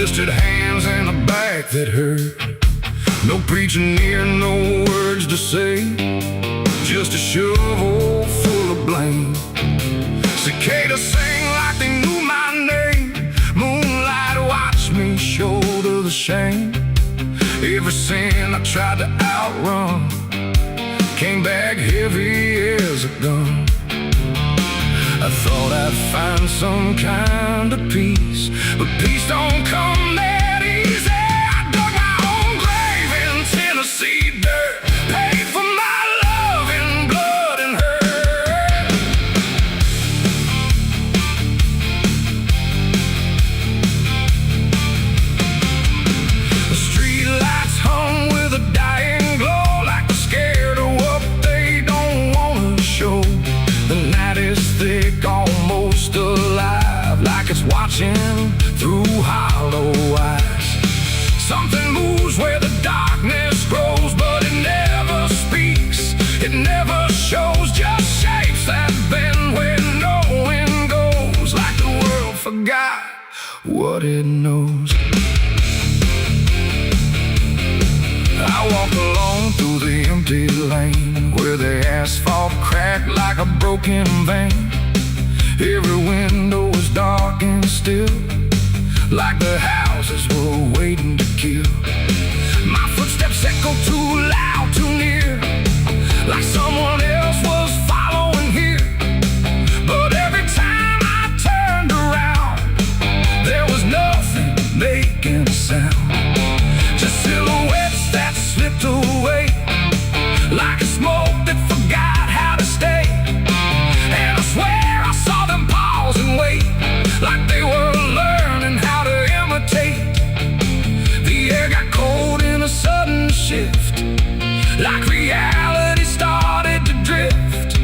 twisted hands and a back that hurt. No preaching near, no words to say, just a shovel full of blame. Cicadas sing like they knew my name. Moonlight watched me shoulder the shame. Every sin I tried to outrun came back heavy as a gun. I thought I'd find some kind of peace, but peace don't come that easy. I dug my own grave in Tennessee dirt, paid for my love in blood and hurt. The street lights hung with a dying glow, like they're scared of what they don't want to show. The night is thick, almost alive, like it's watching through hollow eyes. Something moves where the darkness grows, but it never speaks, it never shows, just shapes that bend where no wind goes, like the world forgot what it knows. I walk along through the empty lane, where the asphalt cracked like a broken vein. Every window was dark and still, like the houses were waiting to kill. My footsteps echo too loud, too near, like someone else was following here. But every time I turned around, there was nothing making a sound, just silhouettes that slipped away, like a smoke that forgot how to stay. And I swear I saw them pause and wait, like they were learning how to imitate. The air got cold in a sudden shift, like reality started to drift.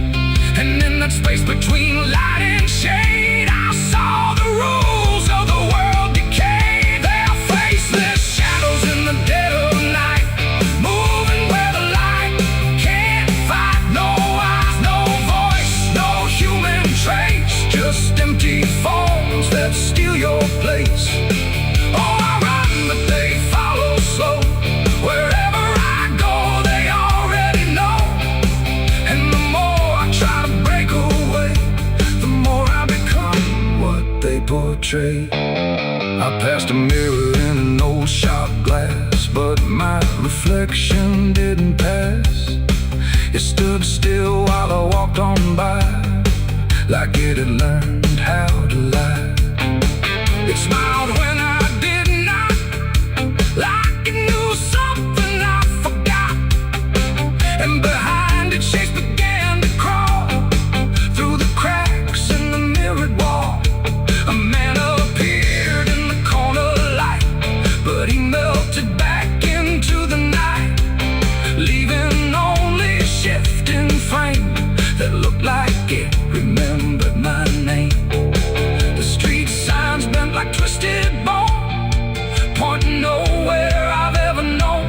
And in that space between light and shade, I saw the rules of the world decay. They are faceless shadows in the dead of night, moving where the light can't fight. No eyes, no voice, no human trace, just empty forms that steal your place. Oh, I run, but they follow slow. Wherever I go, they already know. And the more I try to break away, the more I become what they portray. I passed a mirror in an old shop glass, but my reflection didn't pass. It stood still while I walked on by, like it had learned how to lie. It smiled when I did not, like it knew something I forgot. And behind its shapes began to crawl through the cracks in the mirrored wall. A man appeared in the corner light, but he melted back into the night, leaving only a shifting frame that looked like it remembered my name. The street signs bent like twisted bone, pointing nowhere I've ever known.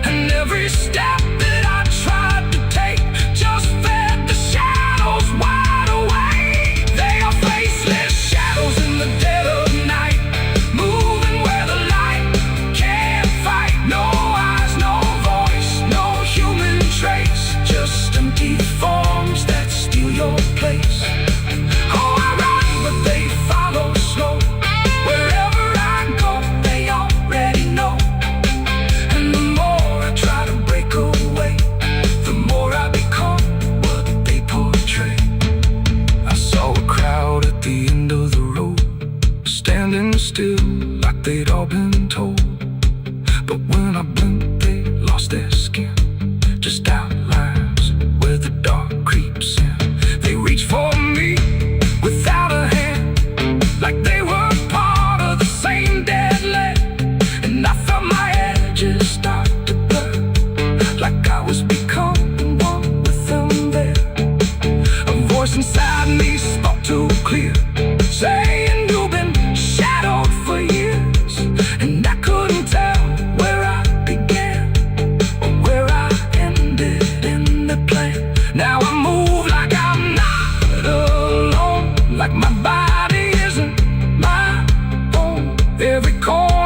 And every step that I tried to take just fed the shadows wide awake. They are faceless shadows in the dead of night, moving where the light can't fight. No eyes, no voice, no human trace, just empty forms that steal your place. Oh, I run, but they follow slow. Wherever I go, they already know. And the more I try to break away, the more I become what they portray. I saw a crowd at the end of the road, standing still like they'd all been told. But when I blinked, they lost their skin, just outlines where the dark creeps in. They reach for me without a hand, like they were part of the same dead land. And I felt my edges start to burn, like I was becoming one with them there. A voice inside me spoke too clear, saying you've been shadowed for years. And I couldn't tell where I began or where I ended in the plan. Now I move like I'm not alone, like my body isn't my own. Every corner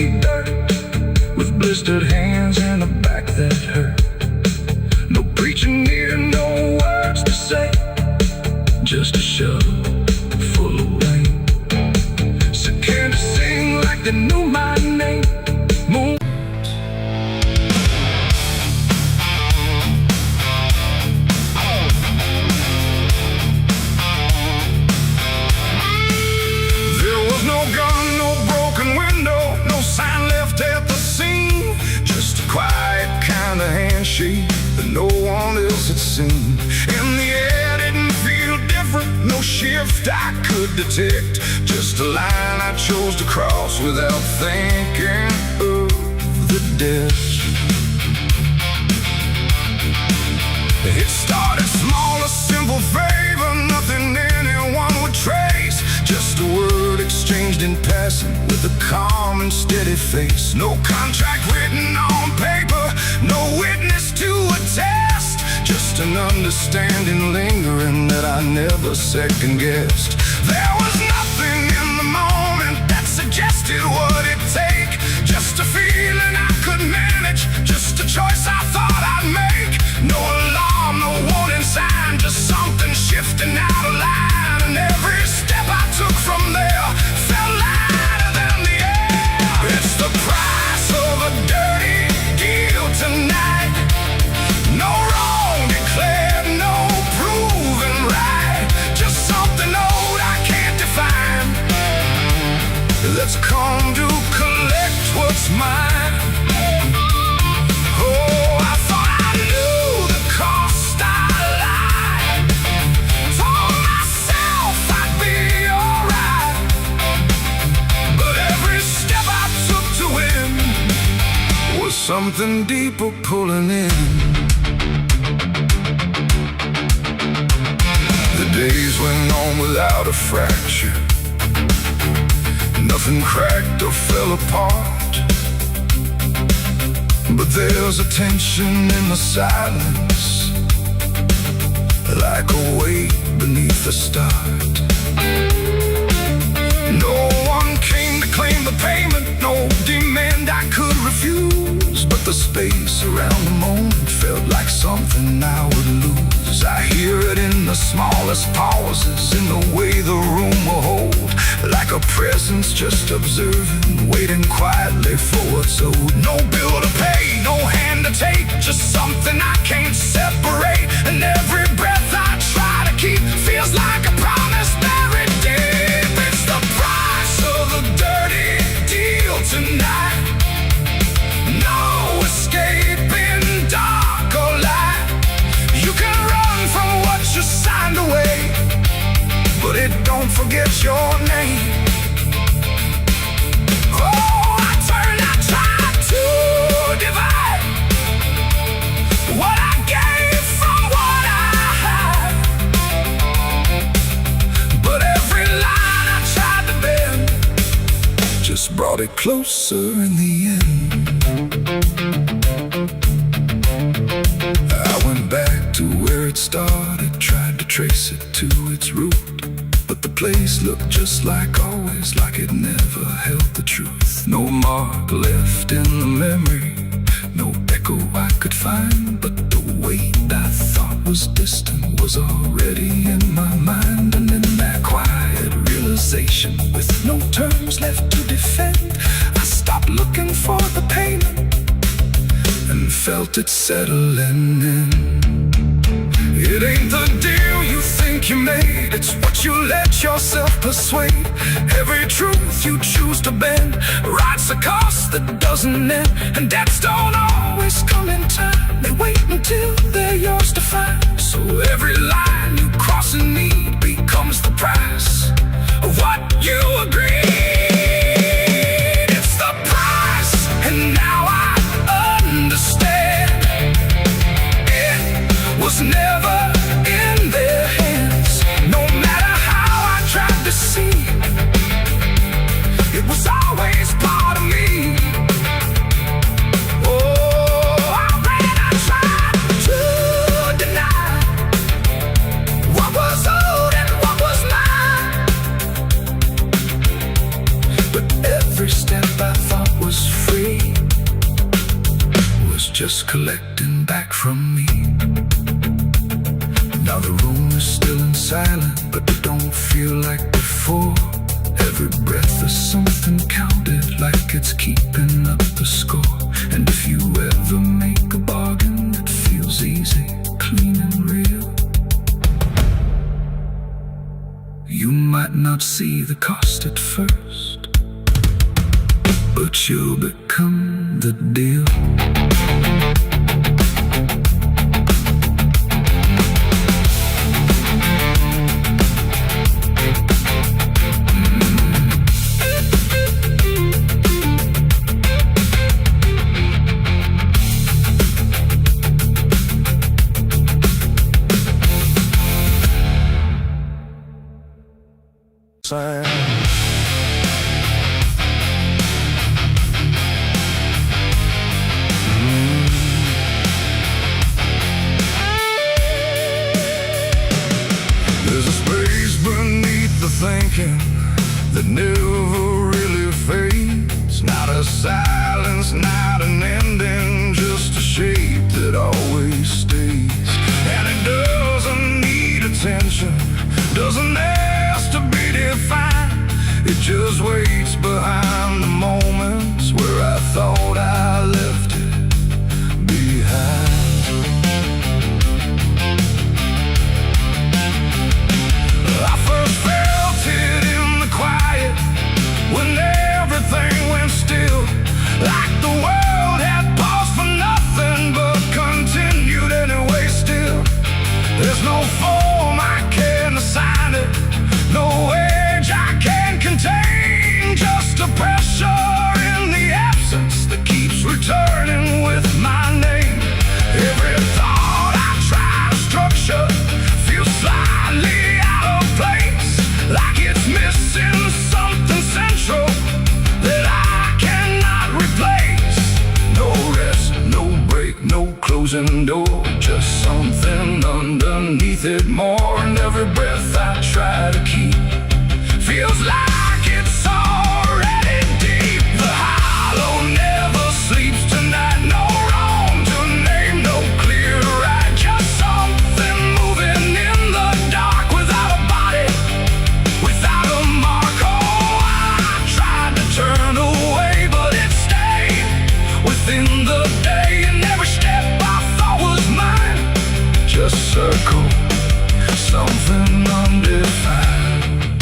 greasy dirt, with blistered hands and a back that hurt. No preaching here, no words to say, just a shovel full of rain. So can't I sing like they knew my name? Moon. There was no gun, no broken window, no sign left at the scene, just a quiet kind of handshake that no one else had seen. And the air didn't feel different, no shift I could detect, just a line I chose to cross without thinking of the death. It started small, a simple favor, nothing anyone would trace, just a word exchanged in passing with a calm and steady face. No contract written on paper, no witness to attest, just an understanding lingering that I never second-guessed. There was nothing in the moment that suggested what it'd take, just a feeling I could manage, just a choice I thought I'd make. No alarm, no warning sign, just something shifting out of line. And every step I took from there felt lighter than the air. It's the price of a dirty deal tonight. No wrong declared, no proven right, just something old I can't define. Let's come to collect what's mine. Oh, I thought I knew the cost I lied, told myself I'd be alright, but every step I took to win was something deeper pulling in. The days went on without a fracture, nothing cracked or fell apart, but there's a tension in the silence, like a weight beneath the start. No one came to claim the payment, no demand I could refuse, but the space around the moment felt like something I would lose. I hear it in the smallest pauses, in the way the room will hold, like a presence just observing, waiting quietly for what's owed. No bill to pay, no hand to take, just something I can't separate. And every breath I try to keep feels like a promise buried deep. It's the price of a dirty deal tonight. No escape in dark or light. You can run from what you signed away, but it don't forget your name. Oh, I tried to divide what I gave from what I had, but every line I tried to bend just brought it closer in the end. I went back to where it started, tried to trace it to its root, but the place looked just like always, like it never held the truth. No mark left in the memory, no echo I could find, but the weight I thought was distant was already in my mind. And in that quiet realization, with no terms left to defend, I stopped looking for the payment and felt it settling in. It ain't the deal you think you made, it's what you let yourself persuade. Every truth you choose to bend writes a cost that doesn't end, and debts don't always come in time, they wait until they're yours to find. So every line you cross in need becomes the price of what you agreed. It's the price, and now I understand. It was never in their hands, no matter how I tried to see. It was always part of me. Oh, I tried to deny what was owed and what was mine. just collecting back from me. Now the room is still and silent, but it don't feel like before. Every breath is something counted, like it's keeping up the score. And if you ever make a bargain, it feels easy, clean and real. You might not see the cost at first, but you'll become the deal. There's a space beneath the thinking that never really fades. Not a silence, not an ending, just a shape that always stays. And it doesn't need attention, doesn't ask to be defined. It just waits behind the moments where I thought I left it behind. I first felt it in the quiet, when everything went still, like the world had paused for nothing but continued anyway still. There's no form I can assign it, no edge I can contain, just a pressure in the absence that keeps returning with my name. Every thought I try to structure feels slightly out of place, like it's missing something central that I cannot replace. No rest, no break, no closing door, just something underneath it more. And every breath I try to keep feels like it's already deep. The hollow never sleeps tonight, no wrong to name, no clear right, just something moving in the dark without a body, without a mark. Oh, I tried to turn away, but it stayed within the day, and every step I thought was mine just circle, something undefined.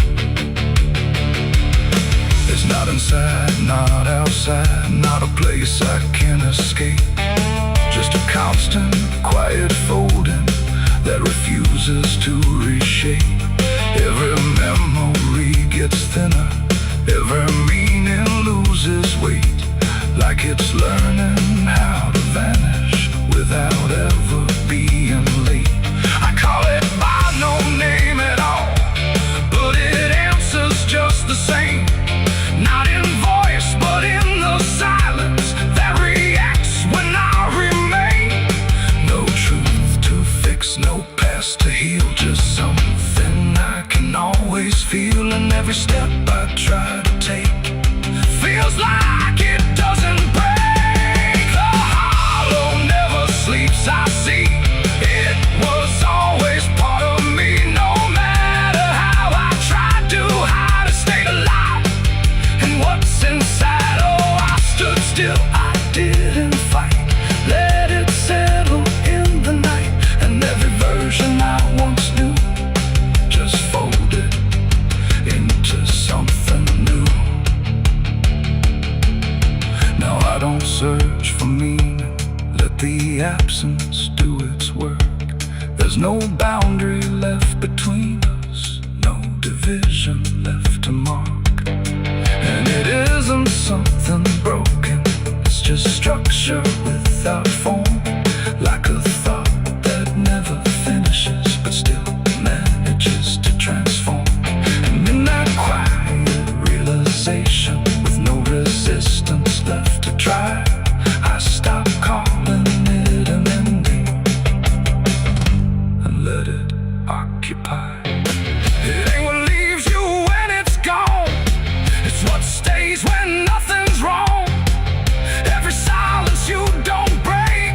It's not inside, not outside, not a place I can escape, just a constant, quiet folding that refuses to reshape. Every memory gets thinner, every meaning loses weight, like it's learning how to vanish without ever being late. I call it by no name at all, but it answers just the same. Not in voice, but in the silence that reacts when I remain. No truth to fix, no past to heal, just something I can always feel. And every step I try to take feels like it doesn't break. The hollow never sleeps, I see. It was always part of me, no matter how I tried to hide, it stayed alive. And what's inside, oh, I stood still, I didn't fight, let it settle in the night. And every version I once knew just folded into something new. Now I don't search for meaning, let the absence do its work. There's no boundary left between us, no division left to mark. And it isn't something broken, it's just structure without form, like a thought that never finishes but still manages to transform. And in that quiet realization, with no resistance left to try, I stop calling it an ending and let it occupy. It ain't what leaves you when it's gone, it's what stays when nothing's wrong. Every silence you don't break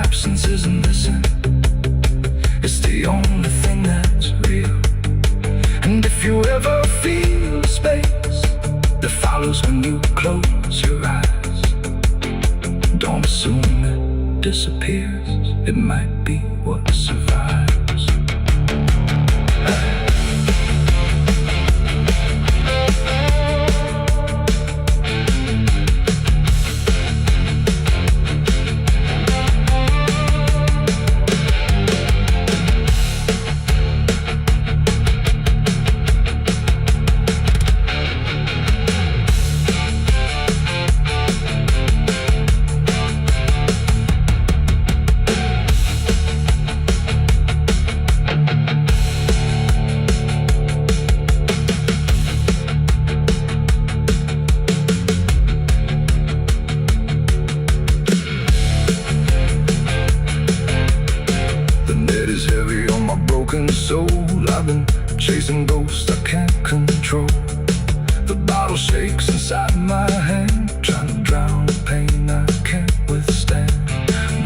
absence isn't missing. It's the only thing that's real. And if you ever feel the space that follows when you close your eyes, don't assume it disappears. It might be what survives. Soul, I've been chasing ghosts I can't control. The bottle shakes inside my hand, trying to drown the pain I can't withstand.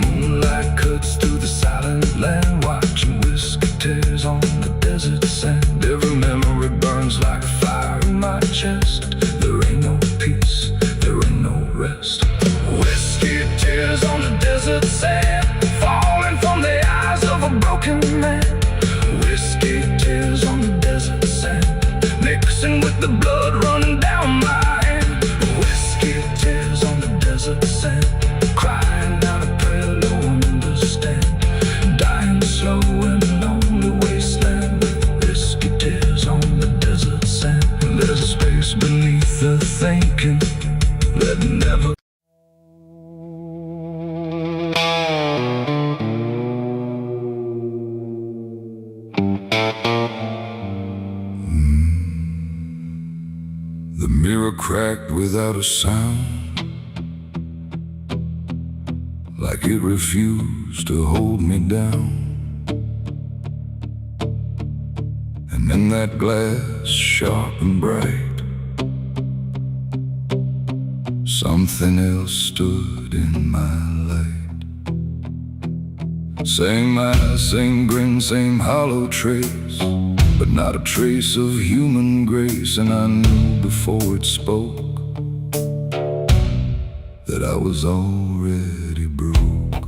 Moonlight cuts through the silent land, watching whiskey tears on the desert sand. Every memory burns like fire in my chest. There ain't no peace, there ain't no rest. Whiskey tears on the desert sand, falling from the eyes of a broken man. Whiskey tears on the desert sand, mixing with the blood running down my hand. Whiskey tears on the desert sand, crying out a prayer no one understands. Dying slow in a lonely wasteland, with whiskey tears on the desert sand. There's a space beneath the thinking that never The mirror cracked without a sound, like it refused to hold me down. And in that glass, sharp and bright, something else stood in my light. Same eyes, same grin, same hollow trace, but not a trace of human grace. And I knew before it spoke that I was already broke.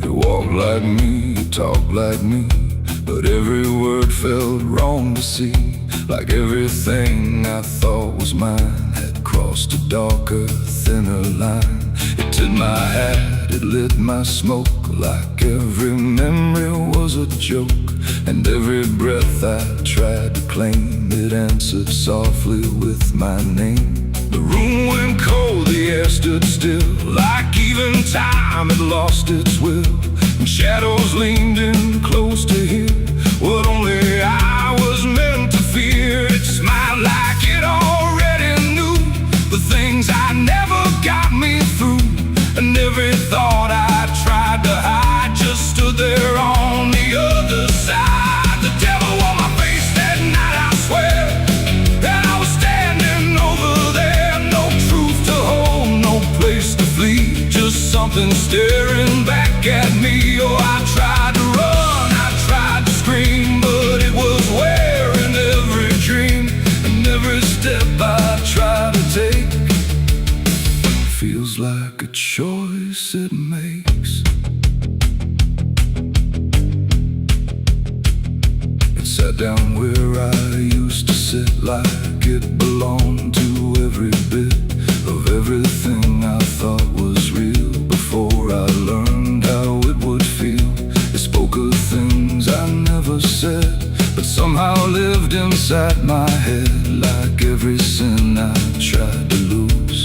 It walked like me, it talked like me, but every word felt wrong to see. Like everything I thought was mine had crossed a darker, thinner line. It tipped my hat, it lit my smoke, like every memory was a joke. And every breath I tried to claim, it answered softly with my name. The room went cold, the air stood still, like even time had lost its will. And shadows leaned in close to hear what only I was meant to fear. It smiled like it already knew the things I never got me through. And every thought I tried to hide just stood there on the other side. The devil on my face that night, I swear, and I was standing over there. No truth to hold, no place to flee, just something staring back at me. Oh, I tried to run, I tried to scream, but it was wearing every dream. And every step I try to take feels like a choice it makes. It sat down where I used to sit, like it belonged to every bit of everything I thought was real. Before I learned how it would feel, it spoke of things I never said, but somehow lived inside my head. Like every sin I tried to lose,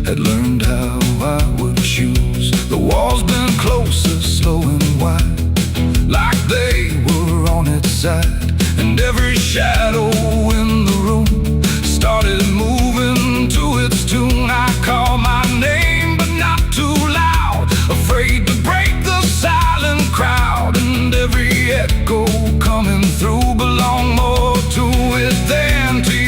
had learned how I would choose. The walls been closer, slow and wide, like they were on its side. And every shadow in the room started moving to its tune. I called my name, but not too loud, afraid to break the silent crowd. And every echo coming through belonged more to it than to you.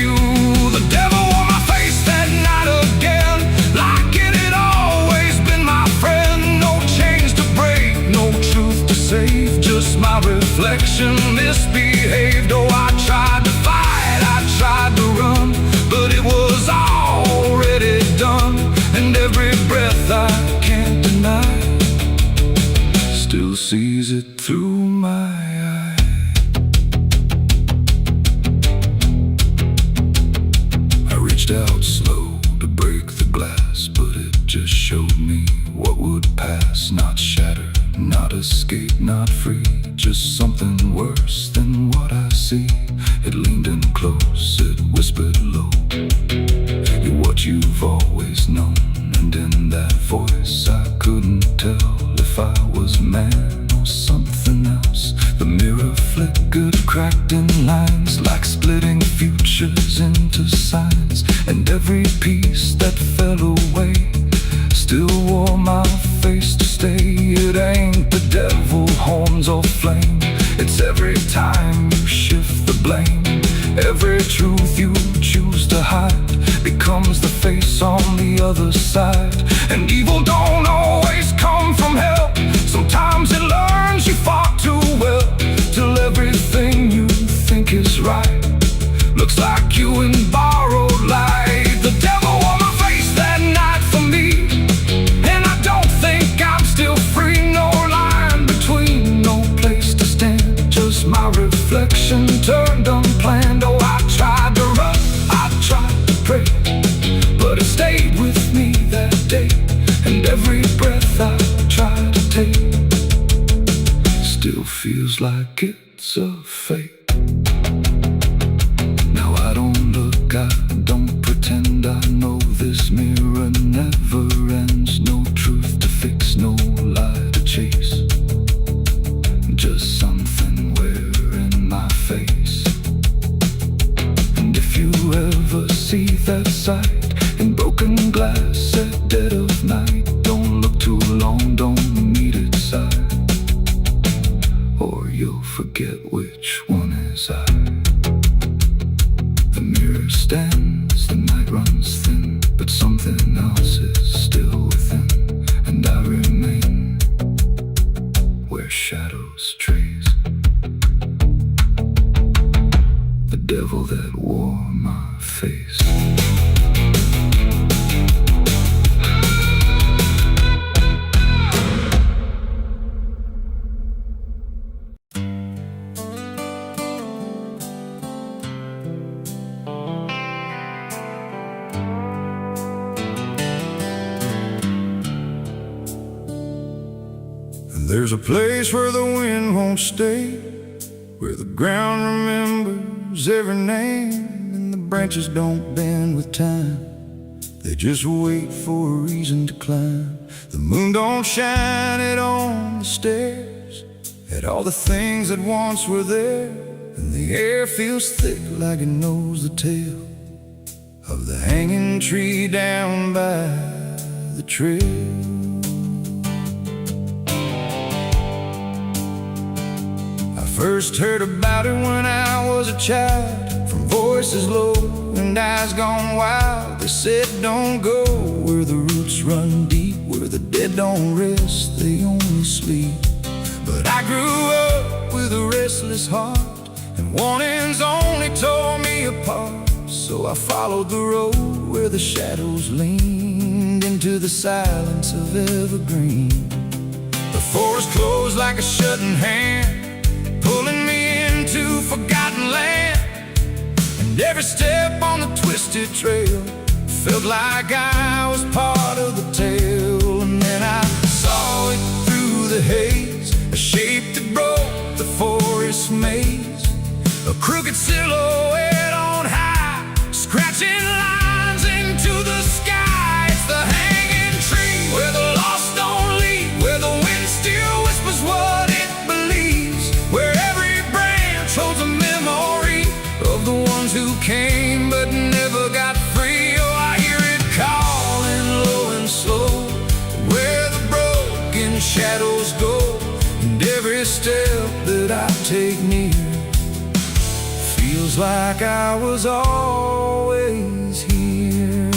reflection misbehaved. Oh, I tried to fight, I tried to run, but it was already done. And every breath I can't deny still sees it through my eye. I reached out slow to break the glass, but it just showed me what would pass. Not shatter, not escape, not free, just something worse than what I see. It leaned in close, it whispered low, "You're what you've always known." And in that voice I couldn't tell if I was man or something else. The mirror flickered, cracked in lines, like splitting futures into signs. And every piece that fell away still wore my face to stay. It ain't the devil, horns or flame, it's every time you shift the blame. Every truth you choose to hide becomes the face on the other side. And evil don't always come from hell, sometimes it learns you fought too well, till everything you think is right looks like you in borrowed light. The devil wore my face that night for me, and I don't think I'm still free. No line between, no place to stand, just my reflection turned unplanned. Oh, I tried to run, I tried to pray, but it stayed with me that day. And every breath I try to take still feels like it's a fake. Now I don't look, I don't pretend. I know this mirror never ends. No truth to fix, no lie to chase, just something wearing my face. And if you ever see that sight in broken glass at dead of night, don't look too long, don't meet its side, or you'll forget which one is I. The mirror stands, the night runs thin, but something else is still within. And I remain where shadows trace, the devil that wore my face. There's a place where the wind won't stay, where the ground remembers every name, and the branches don't bend with time, they just wait for a reason to climb. The moon don't shine it on the stairs, at all the things that once were there. And the air feels thick like it knows the tale of the hanging tree down by the trail. First heard about it when I was a child, from voices low and eyes gone wild. They said don't go where the roots run deep, where the dead don't rest, they only sleep. But I grew up with a restless heart, and warnings only tore me apart. So I followed the road where the shadows leaned into the silence of evergreen. The forest closed like a shutting hand, pulling me into forgotten land. And every step on the twisted trail felt like I was part of the tale. And then I saw it through the haze, a shape that broke the forest maze, a crooked silhouette on high, scratching lines into the sky. It's the hanging tree where the lost don't leave, where the wind still whispers what it believes, where every branch holds a memory of the ones who came but never got free. Oh, I hear it calling low and slow, where the broken shadows go. And every step that I take near feels like I was always here.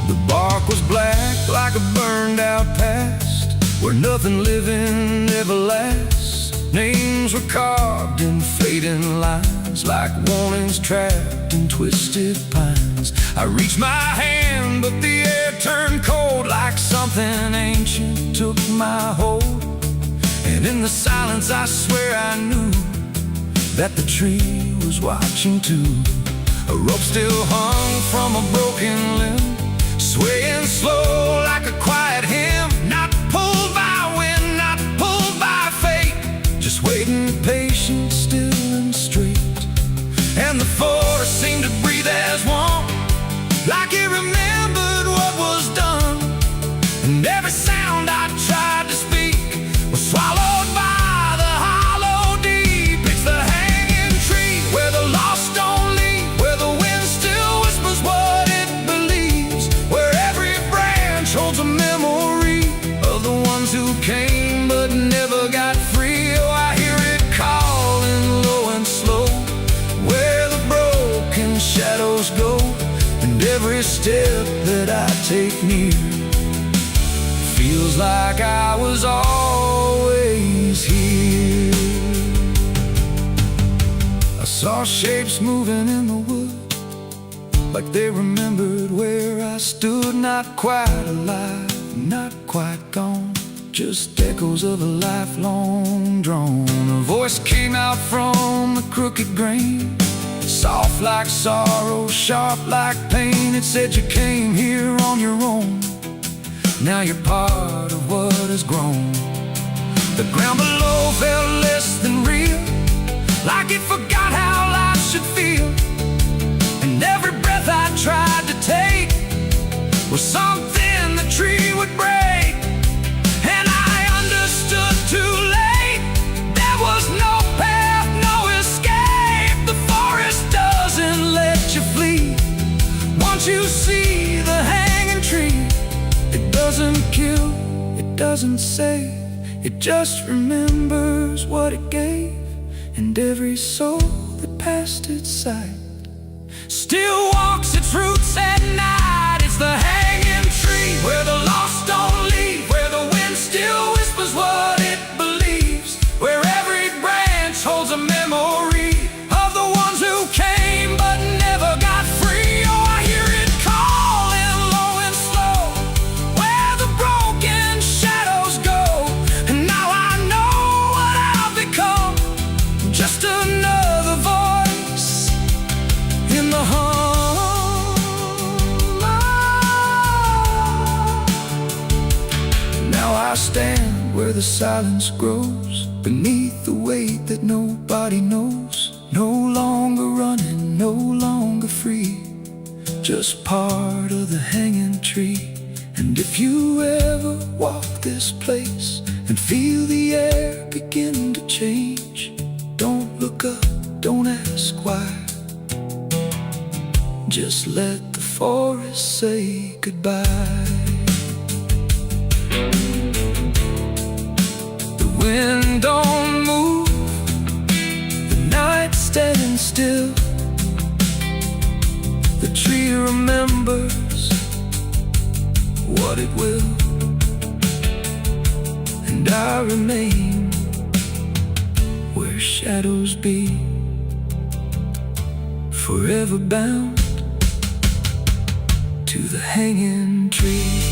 The bark was black like a burned out past, where nothing living ever lasts. Names were carved in fading lines, like warnings trapped in twisted pines. I reached my hand, but the air turned cold, like something ancient took my hold. And in the silence I swear I knew that the tree was watching too. A rope still hung from a broken limb, swaying slow like a quiet hymn. Not pulled by wind, not pulled by fate, just waiting patient, still and straight. And the forest seemed to breathe as one, like it remembered what was done. And every sound I tried to speak was swallowed by the hollow deep. It's the hanging tree where the lost don't leave, where the wind still whispers what it believes, where every branch holds a memory of the ones who came but never got free. Oh, I hear it calling low and slow, where the broken shadows go. And every step that I take near feels like I was always here. I saw shapes moving in the wood, like they remembered where I stood. Not quite alive, not quite gone, just echoes of a lifelong drone. A voice came out from the crooked grain, soft like sorrow, sharp like pain. It said you came here on your own, now you're part of what has grown. The ground below felt less than real, like it forgot how life should feel. And every breath I tried to take was something the tree would break. And I understood too late, there was no path, no escape. The forest doesn't let you flee. Once you see the hanging tree, it doesn't kill, it doesn't save, it just remembers what it gave. And every soul that passed its sight still walks its roots at night. It's the hanging tree where the lost don't leave, where the wind still whispers what it believes, where every branch holds a memory of the ones who came but never got free. Oh, I hear it calling low and slow, where the broken shadows go. And now I know what I've become, just another voice in the hum. Now I stand where the silence grows, beneath the weight that nobody knows. No longer running, no longer free, just part of the hanging tree. And if you ever walk this place and feel the air begin to change, don't look up, don't ask why, just let the forest say goodbye. The wind don't move, the night standing still, the tree remembers what it will. And I remain where shadows be, forever bound to the hanging tree.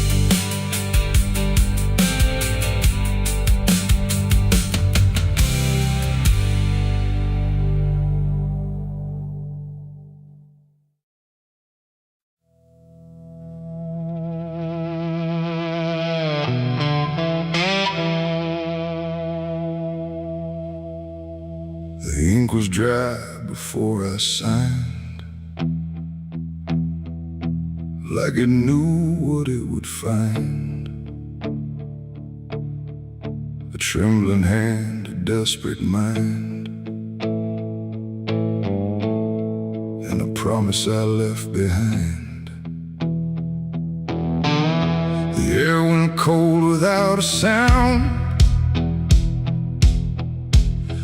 The ink was dry before I signed, like it knew what it would find. A trembling hand, a desperate mind, and a promise I left behind. The air went cold without a sound,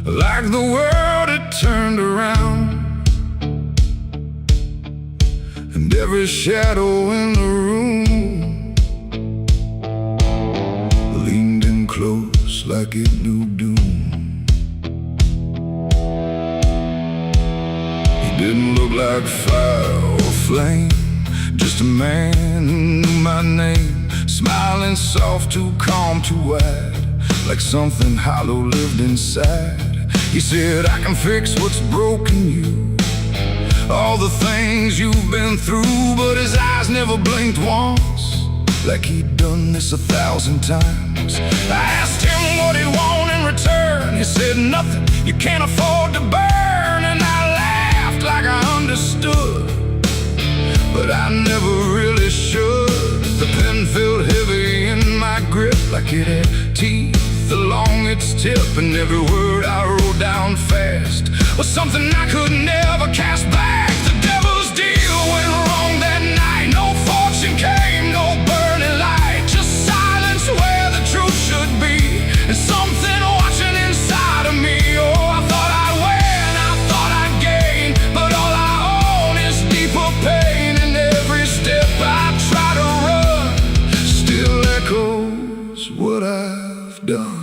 like the world had turned around. And every shadow in the room leaned in like it knew doom. He didn't look like fire or flame, just a man who knew my name. Smiling soft, too calm, too wide, like something hollow lived inside. He said, I can fix what's broken you, all the things you've been through. But his eyes never blinked once, like he'd done this 1,000 times. I asked him what he'd want in return. He said, nothing you can't afford to burn. And I laughed like I understood, but I never really should. The pen felt heavy in my grip, like it had teeth along its tip. And every word I wrote down fast was something I could never cast back. The devil's deal went wrong that night. No fortune came, no burning light, just silence where the truth should be, and something watching inside of me. Oh, I thought I'd win, I thought I'd gain, but all I own is deeper pain. And every step I try to run still echoes what I've done.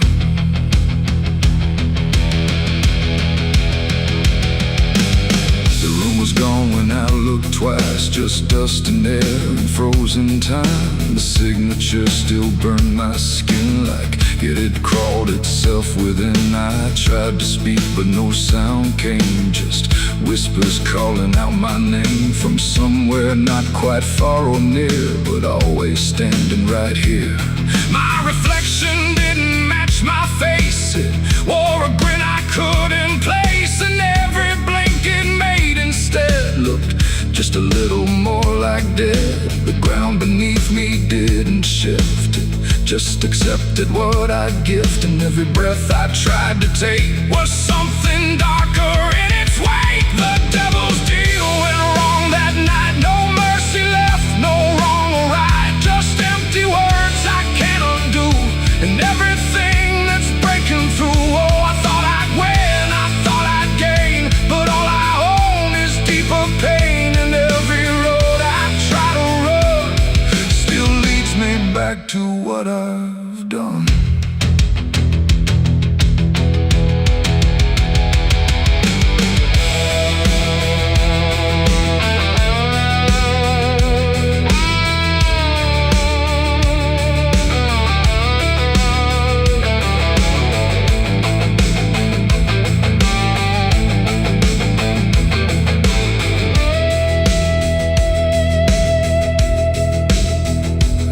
Gone when I looked twice, just dust and air and frozen time. The signature still burned my skin like it had crawled itself within. I tried to speak but no sound came, just whispers calling out my name from somewhere not quite far or near, but always standing right here. My reflection didn't match my face, it wore a grin I couldn't place, and every blink it made instead looked just a little more like dead. The ground beneath me didn't shift, it just accepted what I'd gift. And every breath I tried to take was something darker in its wake. The devil's deal went wrong that night. No mercy left, no wrong or right, just empty words I can't undo, and everything that's breaking through. Oh, I thought I'd win, I thought I'd gain, but all I own is deeper pain. And every road I try to run still leads me back to what I've done.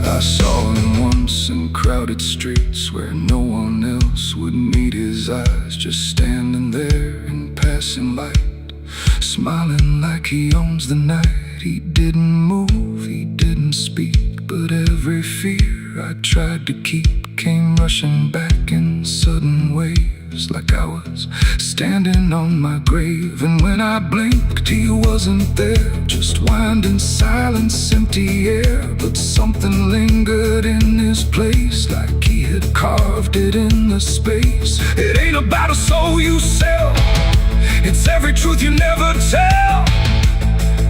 I saw him once in crowded streets where no one else would meet his eyes, just standing there in passing light, smiling like he owns the night. He didn't move, he didn't speak, but every fear I tried to keep came rushing back in sudden waves, like I was standing on my grave. And when I blinked, he wasn't there, just winding silence, empty air. But something lingered in his place, like he had carved it in the space. It ain't about a soul you sell, it's every truth you never tell,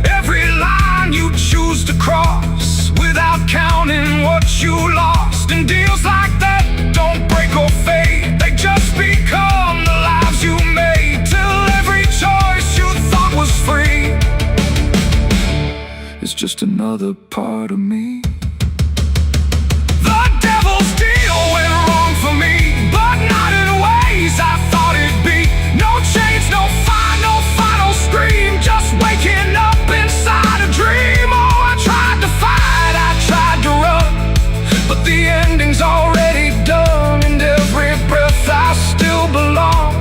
every line you choose to cross without counting what you lost. And deals like that don't break or fade, they just become the lives you made, till every choice you thought was free is just another part of me. The devil's deal went wrong for me, but not in ways I thought it'd be. No change, no fire, no final scream, just waking up inside a dream. Oh, I tried to fight, I tried to run, but the ending's already done. And every breath I still belong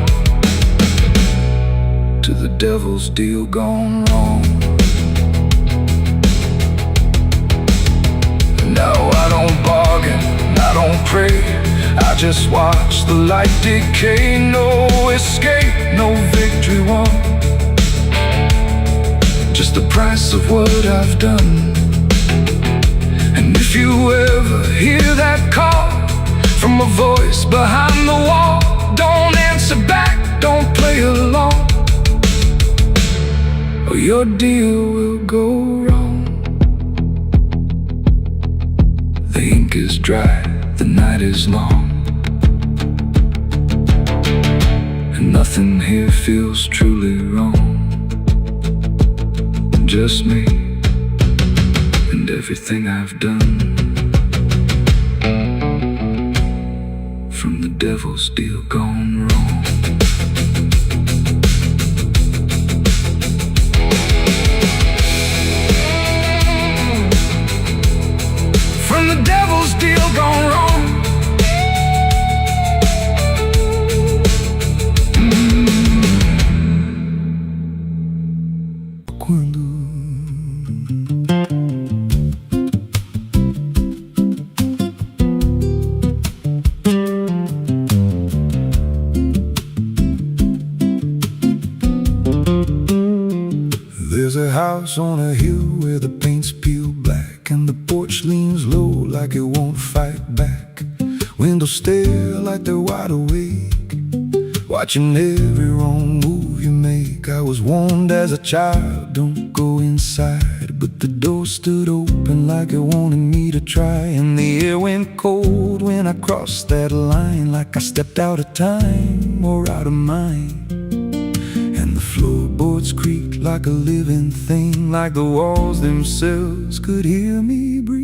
to the devil's deal gone wrong. No, I don't bargain, I don't pray, I just watch the light decay. No escape, no victory won, just the price of what I've done. And if you ever hear that call from a voice behind the wall, don't answer back, don't play along, or your deal will go wrong. The ink is dry, the night is long, Nothing here feels truly wrong. Just me and everything I've done. From the devil's deal gone wrong. From the devil's deal gone wrong. There's a house on a hill where the paint's peeled black, and the porch leans low like it won't fight back. Windows stare like they're wide awake, watching every wrong move you make. I was warned as a child, don't go inside, but the door stood open like it wanted me to try. And the air went cold when I crossed that line, like I stepped out of time or out of mind. And the floorboards creaked like a living thing, like the walls themselves could hear me breathe.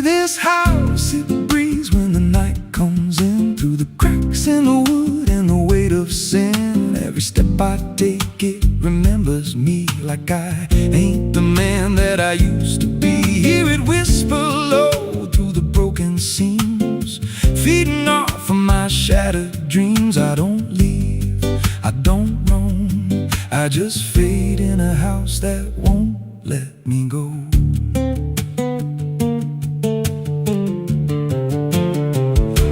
This house, it breathes when the night comes in, through the cracks in the wood and the weight of sin. Every step I take, it remembers me, like I ain't the man that I used to be. Hear it whisper low through the broken seams, feeding off of my shattered dreams. I don't leave, I don't roam, I just fade in a house that won't let me go.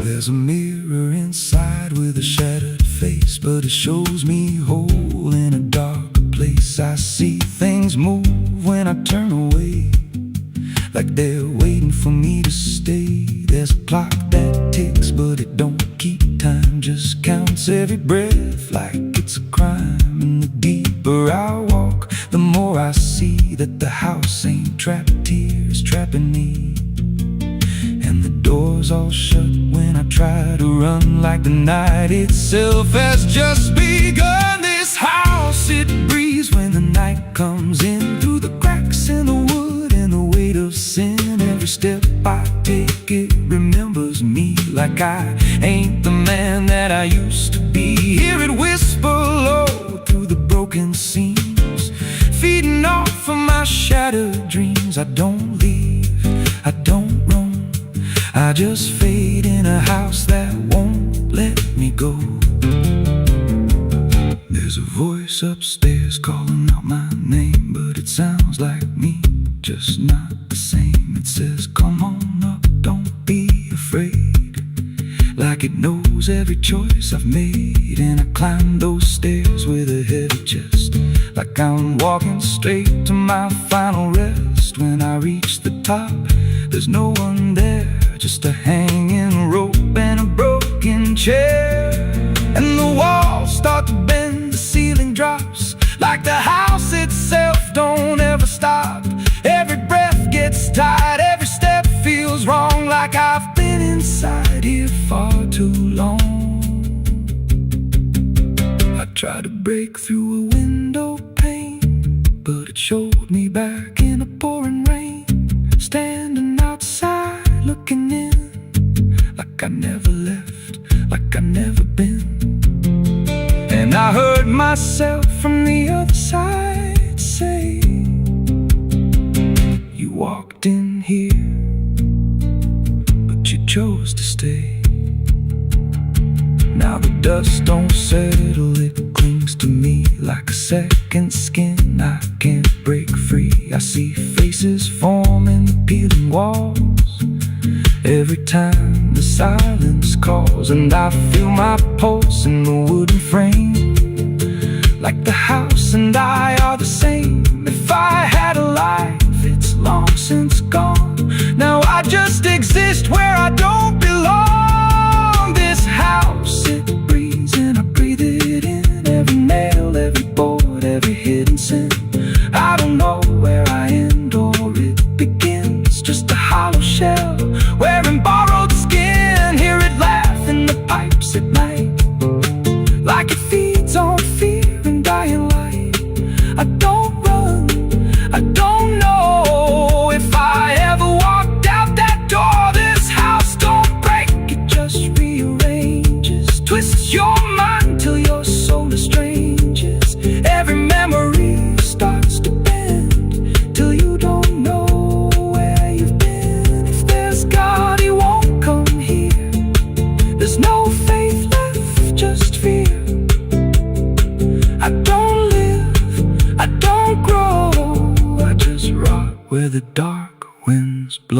There's a mirror inside with a shattered face, but it shows me whole in a darker place. I see things move when I turn away, like they're waiting for me to stay. There's a clock that ticks, but it don't keep time, just counts every breath like it's a crime. And the deeper I walk, the more I see that the house ain't trapped here, it's trapping me. And the doors all shut when I try to run, like the night itself has just begun. This house, it breathes when the night comes in, through the cracks in the wood and the weight of sin. Every step I take, it remembers me, like I ain't the man that I used to be. Hear it whisper low through the broken seams, feeding off of my shattered dreams. I don't leave, I don't roam, I just fade in a house that won't let me go. There's a voice upstairs calling out my name, but it sounds like me, just not the same. It says, come on up, don't be afraid, like it knows every choice I've made. And I climb those stairs with a heavy chest, like I'm walking straight to my final rest. When I reach the top, there's no one there, just a hanging rope and a broken chair. And the walls start to bend, the ceiling drops, like the house itself don't ever stop. Every breath gets tight, every step feels wrong, like I've been inside here far too long. I tried to break through a window pane, but it showed me back in the pouring rain, standing outside looking in, like I never left, like I never been. And I heard myself from the other side say, you walked in here, but you chose to stay. Now the dust don't settle, it clings to me like a second skin. I can't break free. I see faces form in the peeling walls every time the silence calls. And I feel my pulse in the wooden frame, like the house and I are the same. If I had a life, it's long since gone. Now I just exist where I don't belong. This house, it breathes and I breathe it in. Every nail, every board, every hidden sin. I don't know where I end or it begins, just a hollow shell wearing borrowed skin. Hear it laugh in the pipes at night,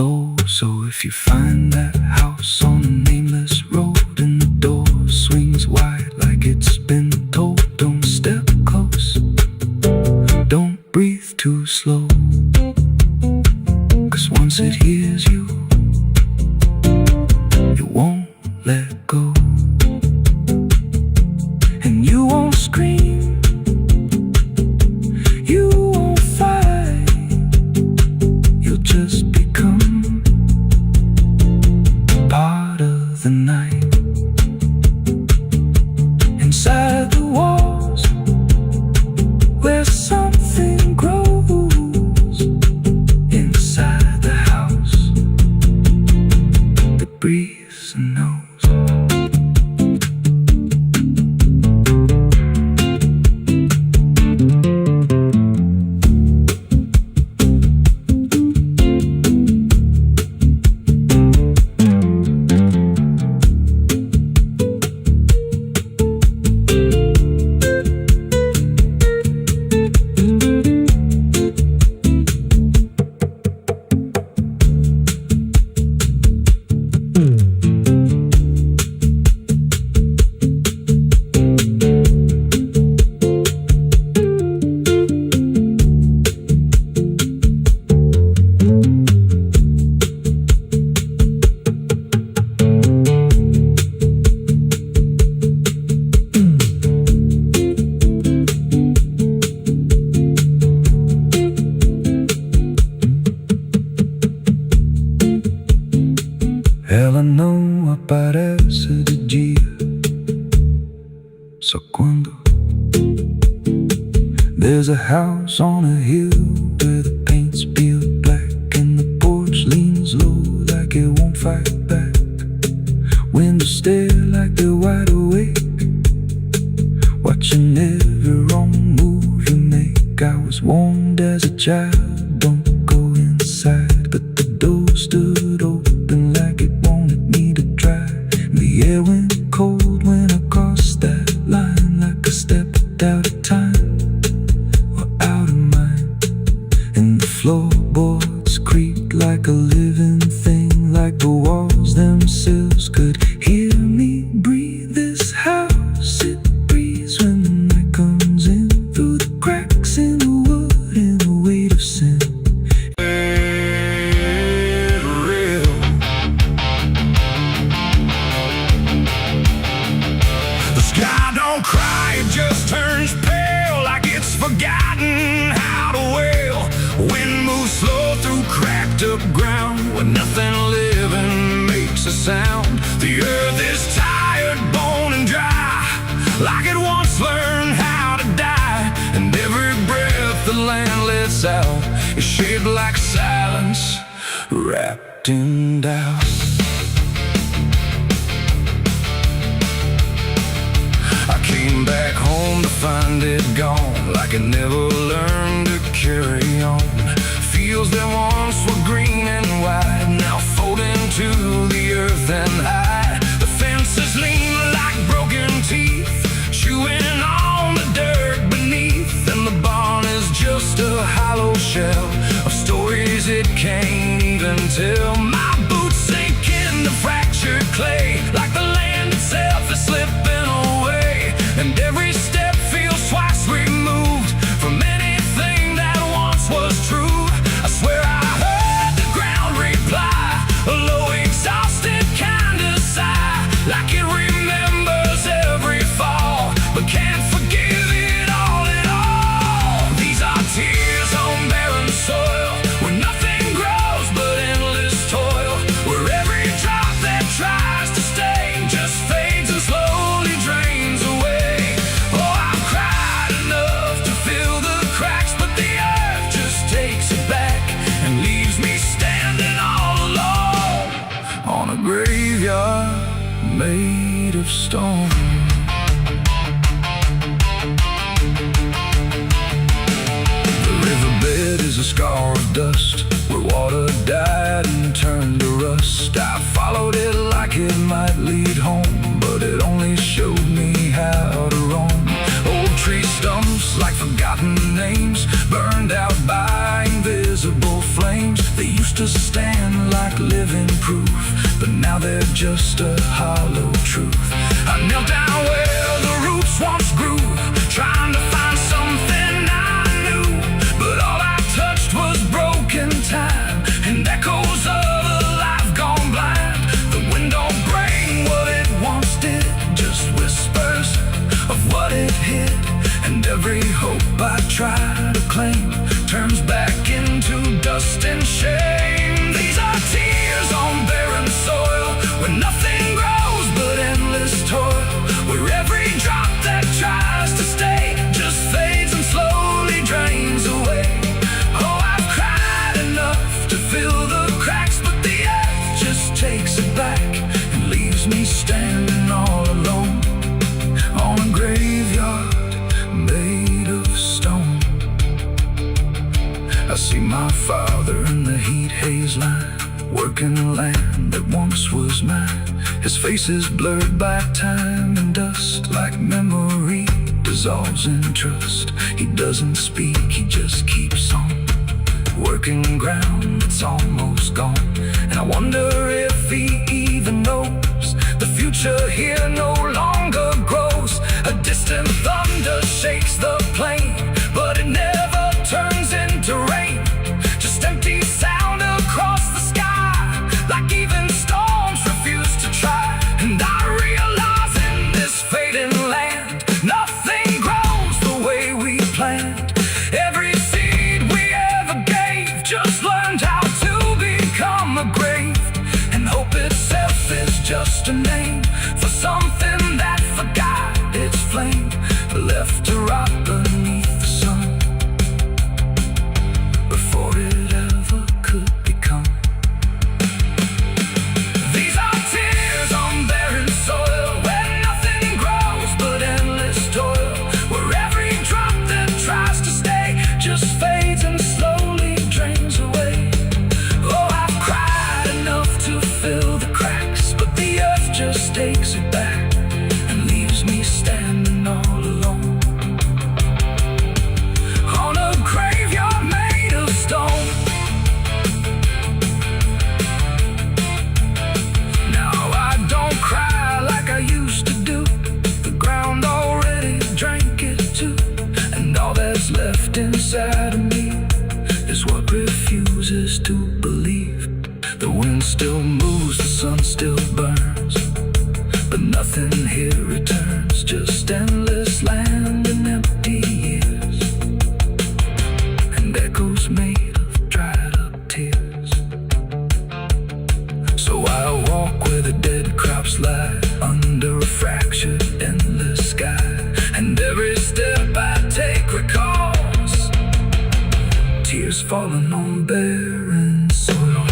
slow. So if you find that house on a nameless road and the door swings wide like it's been told, don't step close, don't breathe too slow, 'cause once it hears you, it won't let go. And you won't scream, you won't fight, you'll just become part of the night. Inside the walls, where something grows, inside the house that breathes and knows. Ela não aparece de dia, só quando there's a house on a hill where the paint's peeled black and the porch leans low like it won't fight back. Windows stare like they're wide awake, watching every wrong move you make. I was warned as a child, don't go inside, but the door stood open like it wanted me to try. The air went cold when I crossed that line, like I stepped out of time or out of mind. And the floorboards creaked like a living thing, like the walls themselves could hear me breathe. This house, it breathes when the night comes in, through the cracks in the wood and the weight of sin. Sky don't cry, it just turns pale like it's forgotten how to wail. Wind moves slow through cracked up ground where nothing living makes a sound. The earth is tired, bone and dry, like it once learned how to die. And every breath the land lets out is shaped like silence wrapped in doubt. I came back home to find it gone, like it never learned to carry on. Fields that once were green and wide now fold into the earth and hide. The fences lean like broken teeth, chewing on the dirt beneath. And the barn is just a hollow shell of stories it can't even tell. My boots sink into fractured clay, like the land itself is slipping away. And every step feels twice removed from anything that once was true. I swear I heard the ground reply, a low exhausted kind of sigh, like it remembers every fall but can't forgive it all at all. These are tears on barren soil, where nothing grows but endless toil, where every drop that tries to stay just fades and slowly drains away. Oh, I've cried enough to fill the cracks, but the earth just takes it back and leaves me standing all alone on a graveyard made of stone. The riverbed is a scar of dust, where water died and turned to rust. I followed it like it might lead home, but it only showed me how to roam. Old tree stumps like forgotten names, burned out by invisible flames. They used to stand like they're just a hollow truth. I knelt down where the roots once grew, trying to find something I knew, but all I touched was broken time and echoes of a life gone blind. The wind don't bring what it once did, just whispers of what it hid, and every hope I try to claim turns back into dust and shame. These are tears on barren soil, where nothing grows but endless toil, where every drop that tries to stay just fades and slowly drains away. Oh, I've cried enough to fill the cracks, but the earth just takes it back and leaves me standing all alone on a graveyard made of stone. I see my father in the heat haze line, working the land that once was mine. His face is blurred by time and dust, like memory dissolves in trust. He doesn't speak, he just keeps on working ground that's almost gone. And I wonder if he even knows the future here no longer grows. A distant thunder shakes the plain, but it never turns into rain. Just empty sound across the sky, like even storms refuse to try. And I realize in this fading land, nothing grows the way we planned. Every seed we ever gave just learned how to become a grave, and hope itself is just a name for something that forgot its flame, left to rot beneath the sun before it ever could become. These are tears on barren soil, where nothing grows but endless toil, where every drop that tries to stay just fades and slowly drains away. Oh, I've cried enough to fill the cracks, but the earth just takes it back and leaves me standing all alone on a graveyard made of stone. Now I don't cry like I used to do, the ground already drank it too, and all that's left inside of me is what refuses to believe. The wind still moves, the sun still burns, but nothing here returns, just endless land and empty years, and echoes made of dried up tears. So I walk where the dead crops lie, under a fractured endless sky, and every step I take recalls tears falling on barren soil.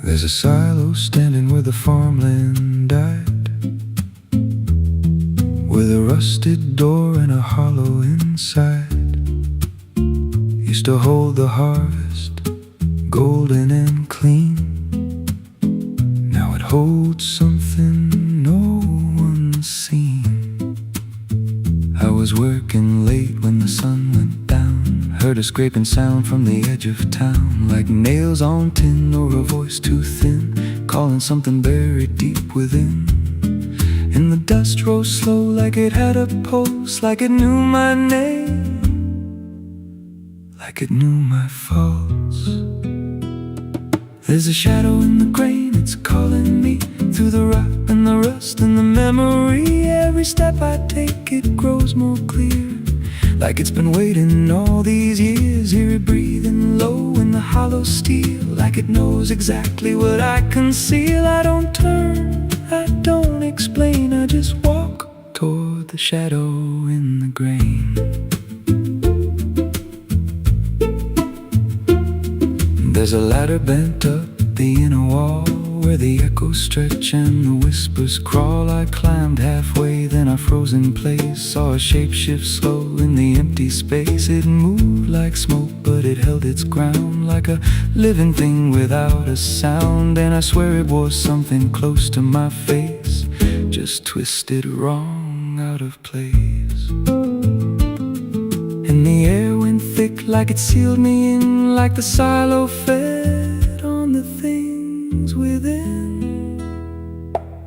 There's a silo standing where the farmland died, with a rusted door and a hollow inside. Used to hold the harvest, golden and clean. Now it holds something no one's seen. I was working late when the sun went down, heard a scraping sound from the edge of town, like nails on tin or a voice too thin, calling something buried deep within. And the dust rose slow like it had a pulse, like it knew my name, like it knew my faults. There's a shadow in the grain, it's calling me through the rot and the rust and the memory. Every step I take, it grows more clear, like it's been waiting all these years. Hear it breathing low in the hollow steel, like it knows exactly what I conceal. I don't turn, I don't explain, I just walk toward the shadow in the grain. There's a ladder bent up the inner wall, where the echoes stretch and the whispers crawl. I climbed halfway, then I froze in place. Saw a shape shift slow in the empty space. It moved like smoke, but it held its ground, like a living thing without a sound. And I swear it was something close to my face, just twisted wrong, out of place. And the air went thick, like it sealed me in, like the silo fed on the things within.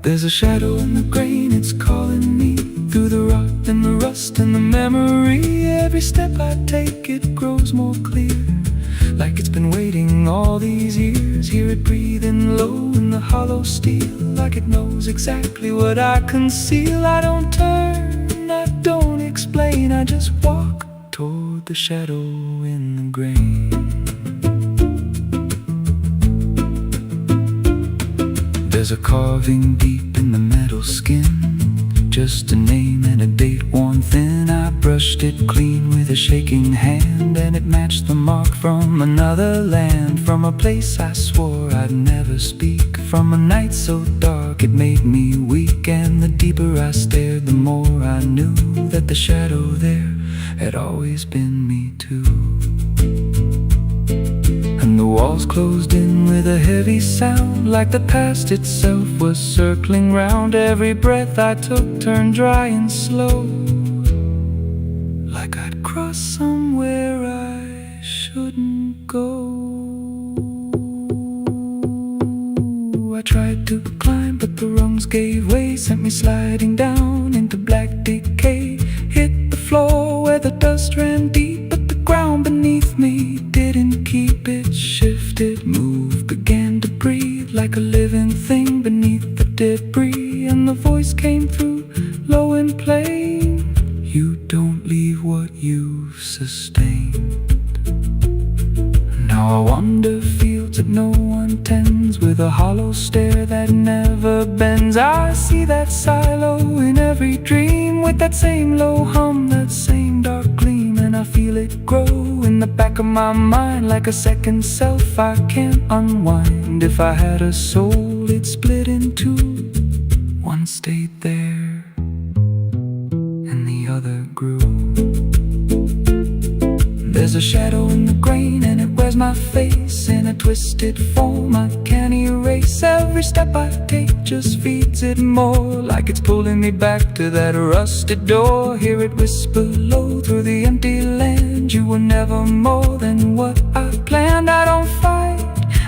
There's a shadow in the grain, it's calling me through the rot and the rust and the memory. Every step I take, it grows more clear, like it's been waiting all these years. Hear it breathing low in the hollow steel, like it knows exactly what I conceal. I don't turn, I don't explain, I just walk toward the shadow in the grain. There's a carving deep in the metal skin, just a name and a date worn thin. I brushed it clean with a shaking hand, and it matched the mark from another land, from a place I swore I'd never speak, from a night so dark it made me weak. And the deeper I stared, the more I knew that the shadow there had always been me too. And the walls closed in with a heavy sound, like the past itself was circling round. Every breath I took turned dry and slow, like I'd crossed somewhere I shouldn't go. I tried to climb, but the rungs gave way, sent me sliding down into black decay. Hit the floor where the dust ran deep, but the ground beneath me didn't keep. It shifted, moved, began to breathe, like a living thing beneath the debris. And the voice came through, low and plain: you don't leave what you've sustained. Now I wander fields that no one tends, with a hollow stare that never bends. I see that silo in every dream, with that same low hum, that same dark gleam. And I feel it grow in the back of my mind, like a second self I can't unwind. If I had a soul, it'd split in two. One stayed there, and the other grew. There's a shadow in the grain, and it wears my face in a twisted form I can't erase. Every step I take just feeds it more, like it's pulling me back to that rusted door. Hear it whisper low through the empty land: you were never more than what I planned. I don't fight,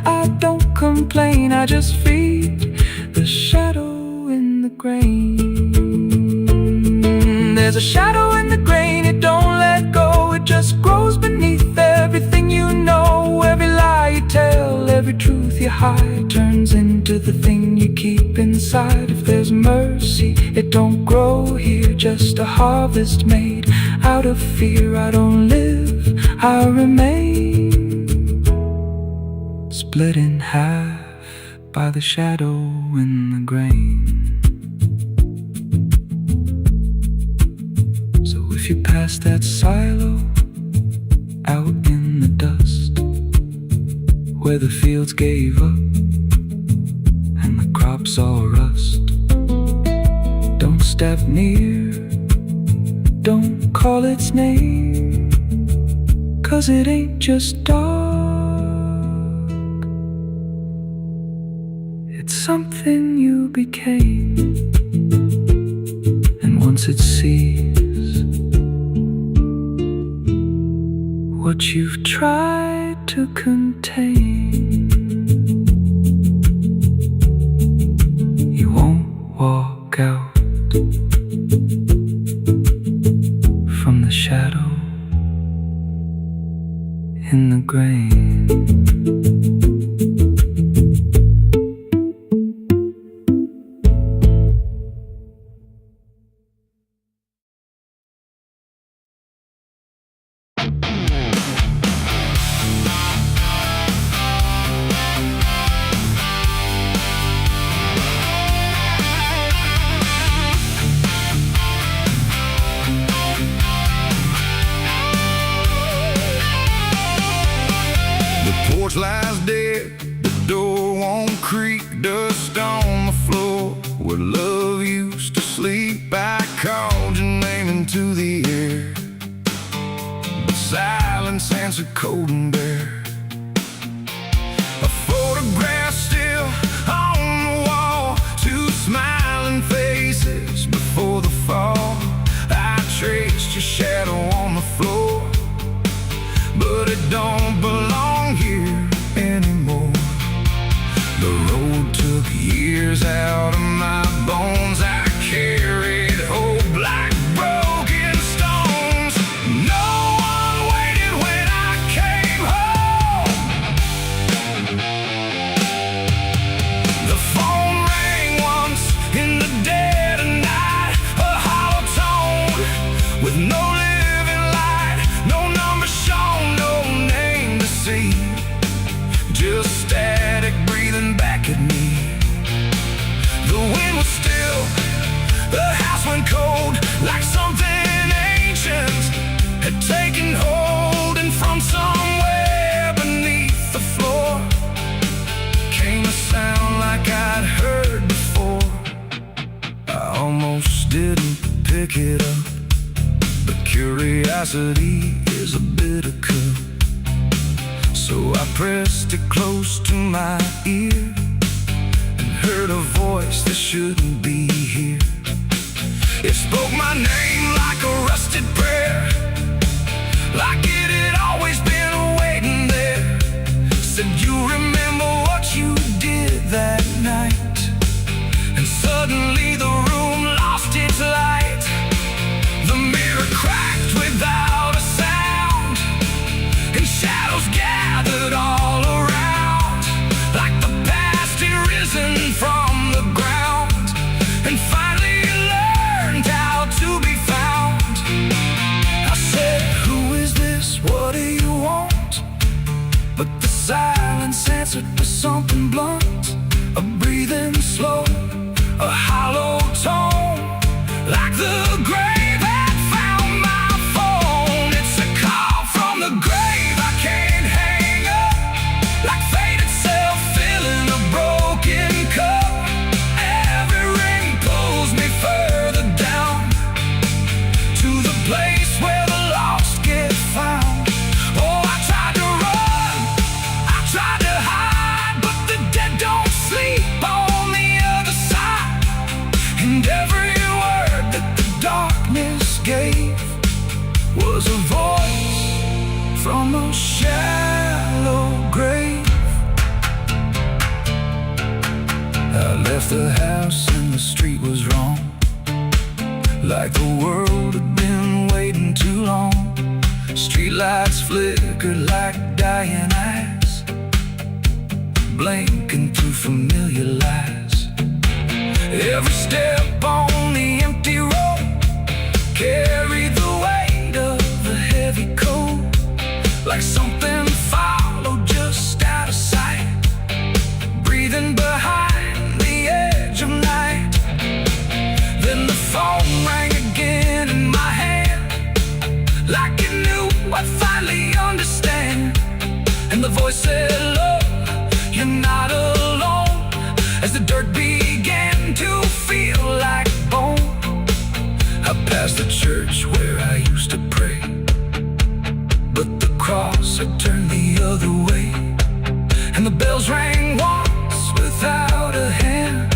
I don't complain, I just feed the shadow in the grain. There's a shadow in the grain, it don't let go, it just grows beneath everything you know. Every lie you tell, every truth you hide, turns into the thing you keep inside. If there's mercy, it don't grow here, just a harvest made out of fear. I don't live, I remain, split in half by the shadow in the grain. If you pass that silo out in the dust, where the fields gave up and the crops all rust, don't step near, don't call its name, 'cause it ain't just dark, it's something you became. And once it sees what you've tried to contain, you won't walk out from the shadow in the grain. dust on the floor where love used to sleep. I called your name into the air, but silence answered cold and bare. A photograph still on the wall, two smiling faces before the fall. I traced your shadow on the floor, but it don't belong here anymore. The road took years out of my bones. I carried hope like broken stones. No one waited when I came home. The phone rang once in the dead of night, a hollow tone with no living light, no number shown, no name to see, just static breathing back at me. The wind was still, the house went cold, like something ancient had taken hold, and from somewhere beneath the floor came a sound like I'd heard before. I almost didn't pick it up, but curiosity is a bitter cup. So I pressed it close to my ear and heard a voice that shouldn't be here. It spoke my name like a rusted prayer, like it had always been waiting there. Said, you remember what you did that night? And suddenly the room lost its light. The mirror cracked without a sound, and shadows gathered all around, like the past had risen from the ground and finally learned how to be found. I said, who is this? What do you want? But the silence answered with something blunt, a breathing slow, a hollow tone, like the grave had found my phone. It's a call from the grave I can't hang up, like fate itself filling a broken cup. Every ring pulls me further down to the place where the lost get found. Oh, I tried to run, I tried to hide, but the dead don't sleep on the other side. And every word that the darkness gave was a voice from a shallow grave. I left the house and the street was wrong, like the world had been waiting too long. Streetlights flickered like dying eyes, blinking through familiar lies. Every step on the empty road carried the weight of a heavy coat, like something followed just out of sight, breathing behind the edge of night. Then the phone rang again in my hand, like it knew I'd finally understand. And the voice said, look, you're not alone, as the dirt began to feel like bone. I passed the church where I used to pray, but the cross had turned the other way. And the bells rang once without a hand,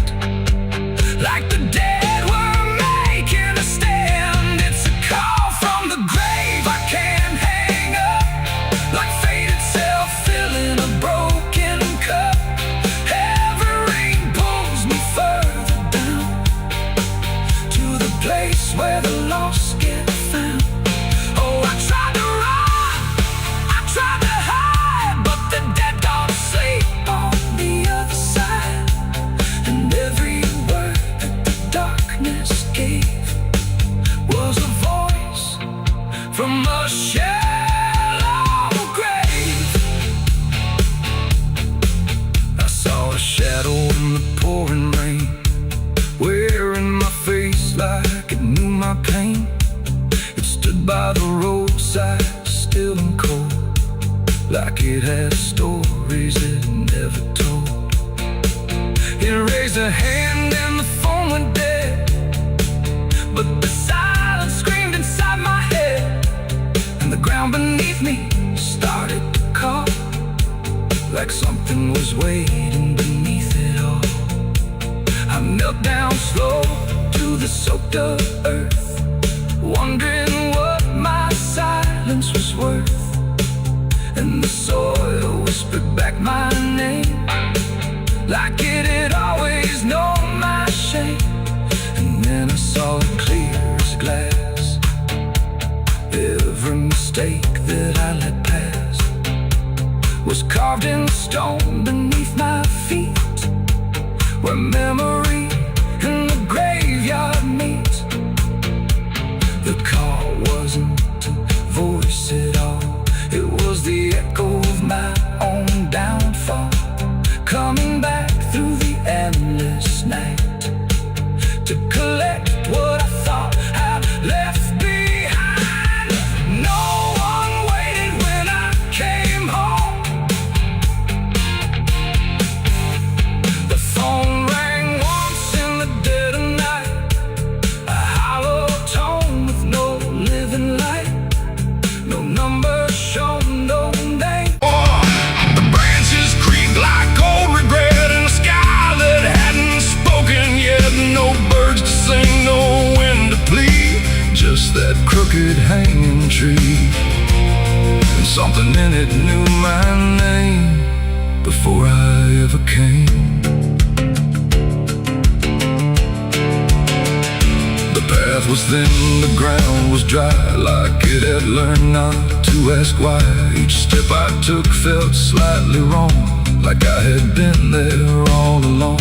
like the dead were making a stand. It's a call from the grave I can't hang up, like fate itself filling a broken cup. Every ring pulls raised a hand and the phone went dead. But the silence screamed inside my head, and the ground beneath me started to call, like something was waiting beneath it all. I knelt down slow to the soaked up earth, wondering what my silence was worth. And the soil whispered back my name, like it had always known my shame. And then I saw it clear as glass. Every mistake that I let pass was carved in stone beneath my feet, where memory and the graveyard meet. The call wasn't a voice at all, it was the echo of my own downfall, coming back through the endless night to collect what I thought I'd left behind. No one waited when I came home. The phone rang once in the dead of night, a hollow tone with no living light, no number shown, no name. Oh, the branches creak like old regret in a sky that hadn't spoken yet. No birds to sing, no wind to plead, just that crooked hanging tree. And something in it knew my name before I ever came. The path was thin, the ground was dry, like it had learned not to ask why. Each step I took felt slightly wrong, like I had been there all along.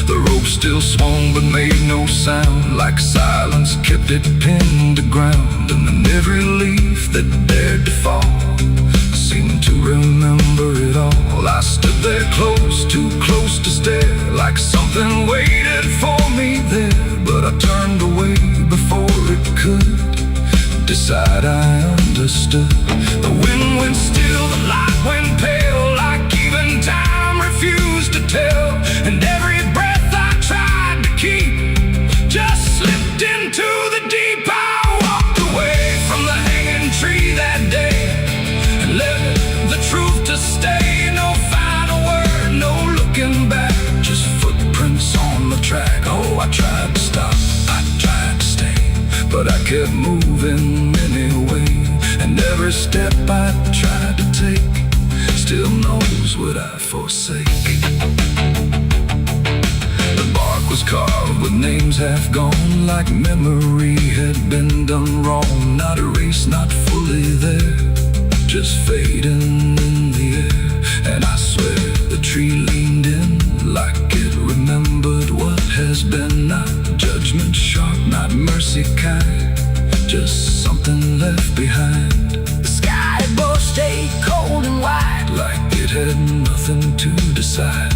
The rope still swung but made no sound, like silence kept it pinned to ground. And then every leaf that dared to fall seemed to remember it all. I stood there close, too close to stare, like something waited for me there. But I turned away before it could decide I understood. The wind went still, the light went pale, like even time refused to tell. And every breath I tried to keep just slipped into the deep. I walked away from the hanging tree that day and left the truth to stay. No final word, no looking back, just footprints on the track. Oh, I tried to stop, I tried to stay, but I kept moving anyway. And every step I tried to take still knows what I forsake. The bark was carved with names half gone, like memory had been done wrong. Not erased, not fully there, just fading in the air. And I swear the tree leaned in, like it remembered what has been. Not judgment sharp, not mercy kind, just something left behind. The sky above stayed cold and white, like it had nothing to decide.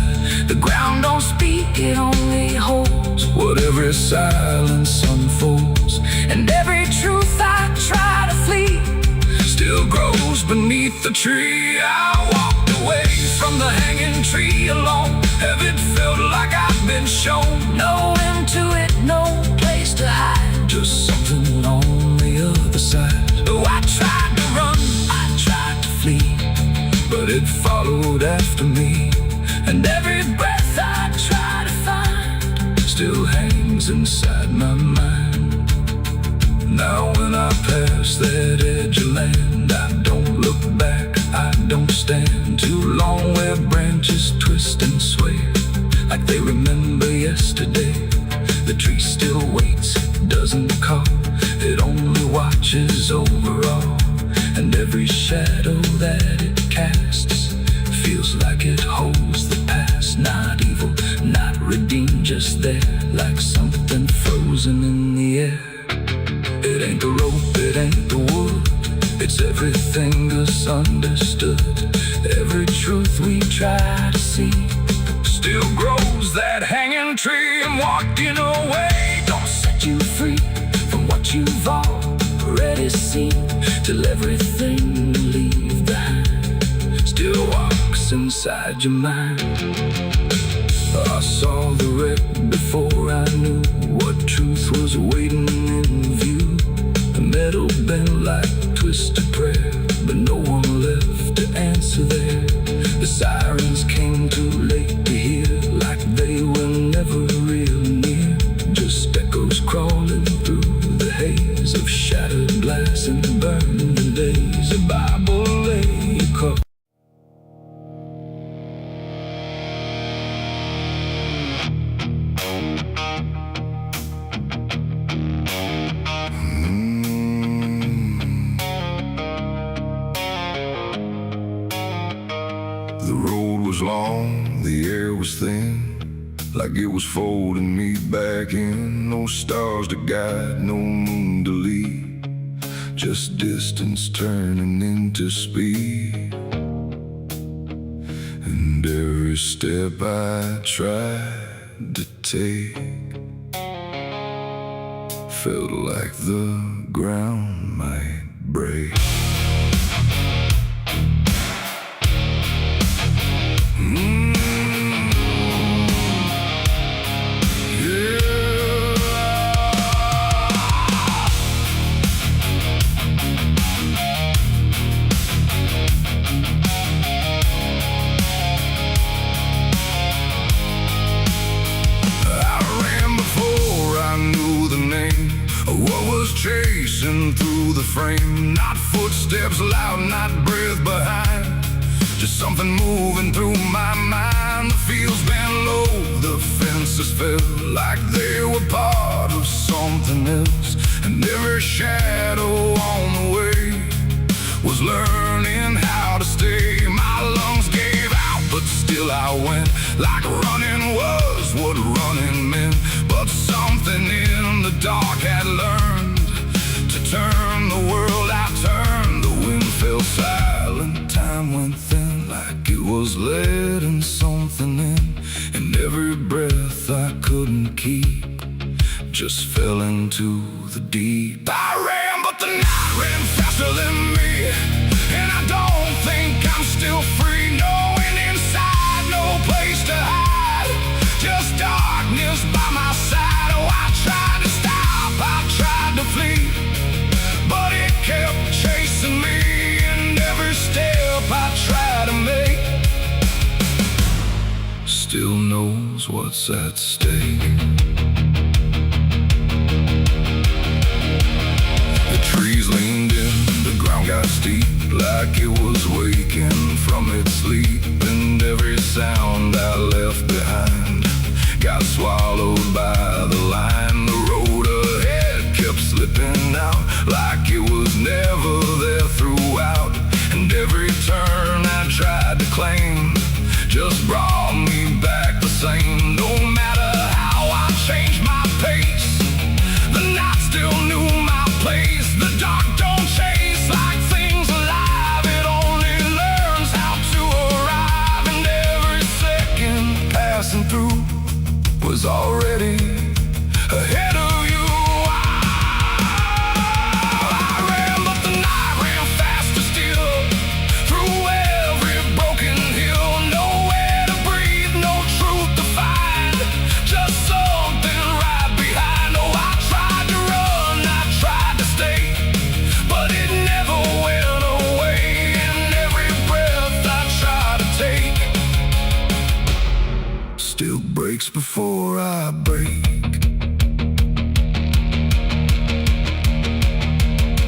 The ground don't speak, it only holds what every silence unfolds. And every truth I try to flee still grows beneath the tree. I walked away from the hanging tree alone. Heaven felt like I've been shown. No end to it, no place to hide, just something on the other side. Oh, I tried to run, I tried to flee, but it followed after me. And every breath I try to find still hangs inside my mind. Now when I pass that edge of land, I don't look back, I don't stand too long where branches twist and sway, like they remember yesterday. The tree still waits, doesn't call, it only watches over all. And every shadow that it casts feels like it holds the past. Not evil, not redeemed, just there, like something frozen in the air. It ain't the rope, it ain't the wood, it's everything misunderstood. Every truth we try to see still grows that hanging tree. And walking away don't set you free from what you've already seen, till everything you leave behind still walks inside your mind. I saw the wreck before I knew what truth was waiting in view. The metal bent like twisted prayer, but no one left to answer there. The sirens came too late to hear, like they were never real near. Just echoes crawling through the haze of shattered glass and burned days. A Bible lay across. The road was long, the air was thin, like it was folding me back in. No stars to guide, no moon to lead, just distance turning into speed. And every step I tried to take felt like the ground might break. Chasing through the frame, not footsteps loud, not breath behind, just something moving through my mind. The fields bent low, the fences felt like they were part of something else, and every shadow on the way was learning how to stay. My lungs gave out, but still I went, like running was what running meant. But something in the dark had learned to turn the world. I turned, the wind fell silent, time went thin, like it was letting something in. And every breath I couldn't keep just fell into the deep. I ran, but the night ran faster than me, and I don't think I'm still free. Knowing inside, no place to hide, just darkness by my side. Oh, I tried to stop, I tried to flee, but it kept chasing me. And every step I try to make still knows what's at stake. The trees leaned in, the ground got steep, like it was waking from its sleep. And every sound I left behind got swallowed by the line. The road ahead kept slipping out, like it was never there throughout. And every turn I tried to claim just brought me back the same. No matter how I changed my pace, the night still knew my place. The dark don't chase like things alive, it only learns how to arrive. And every second passing through was already ahead of you. I ran, but the night ran faster still, through every broken hill. Nowhere to breathe, no truth to find, just something right behind. Oh, I tried to run, I tried to stay, but it never went away. And every breath I tried to take still breaks before I break.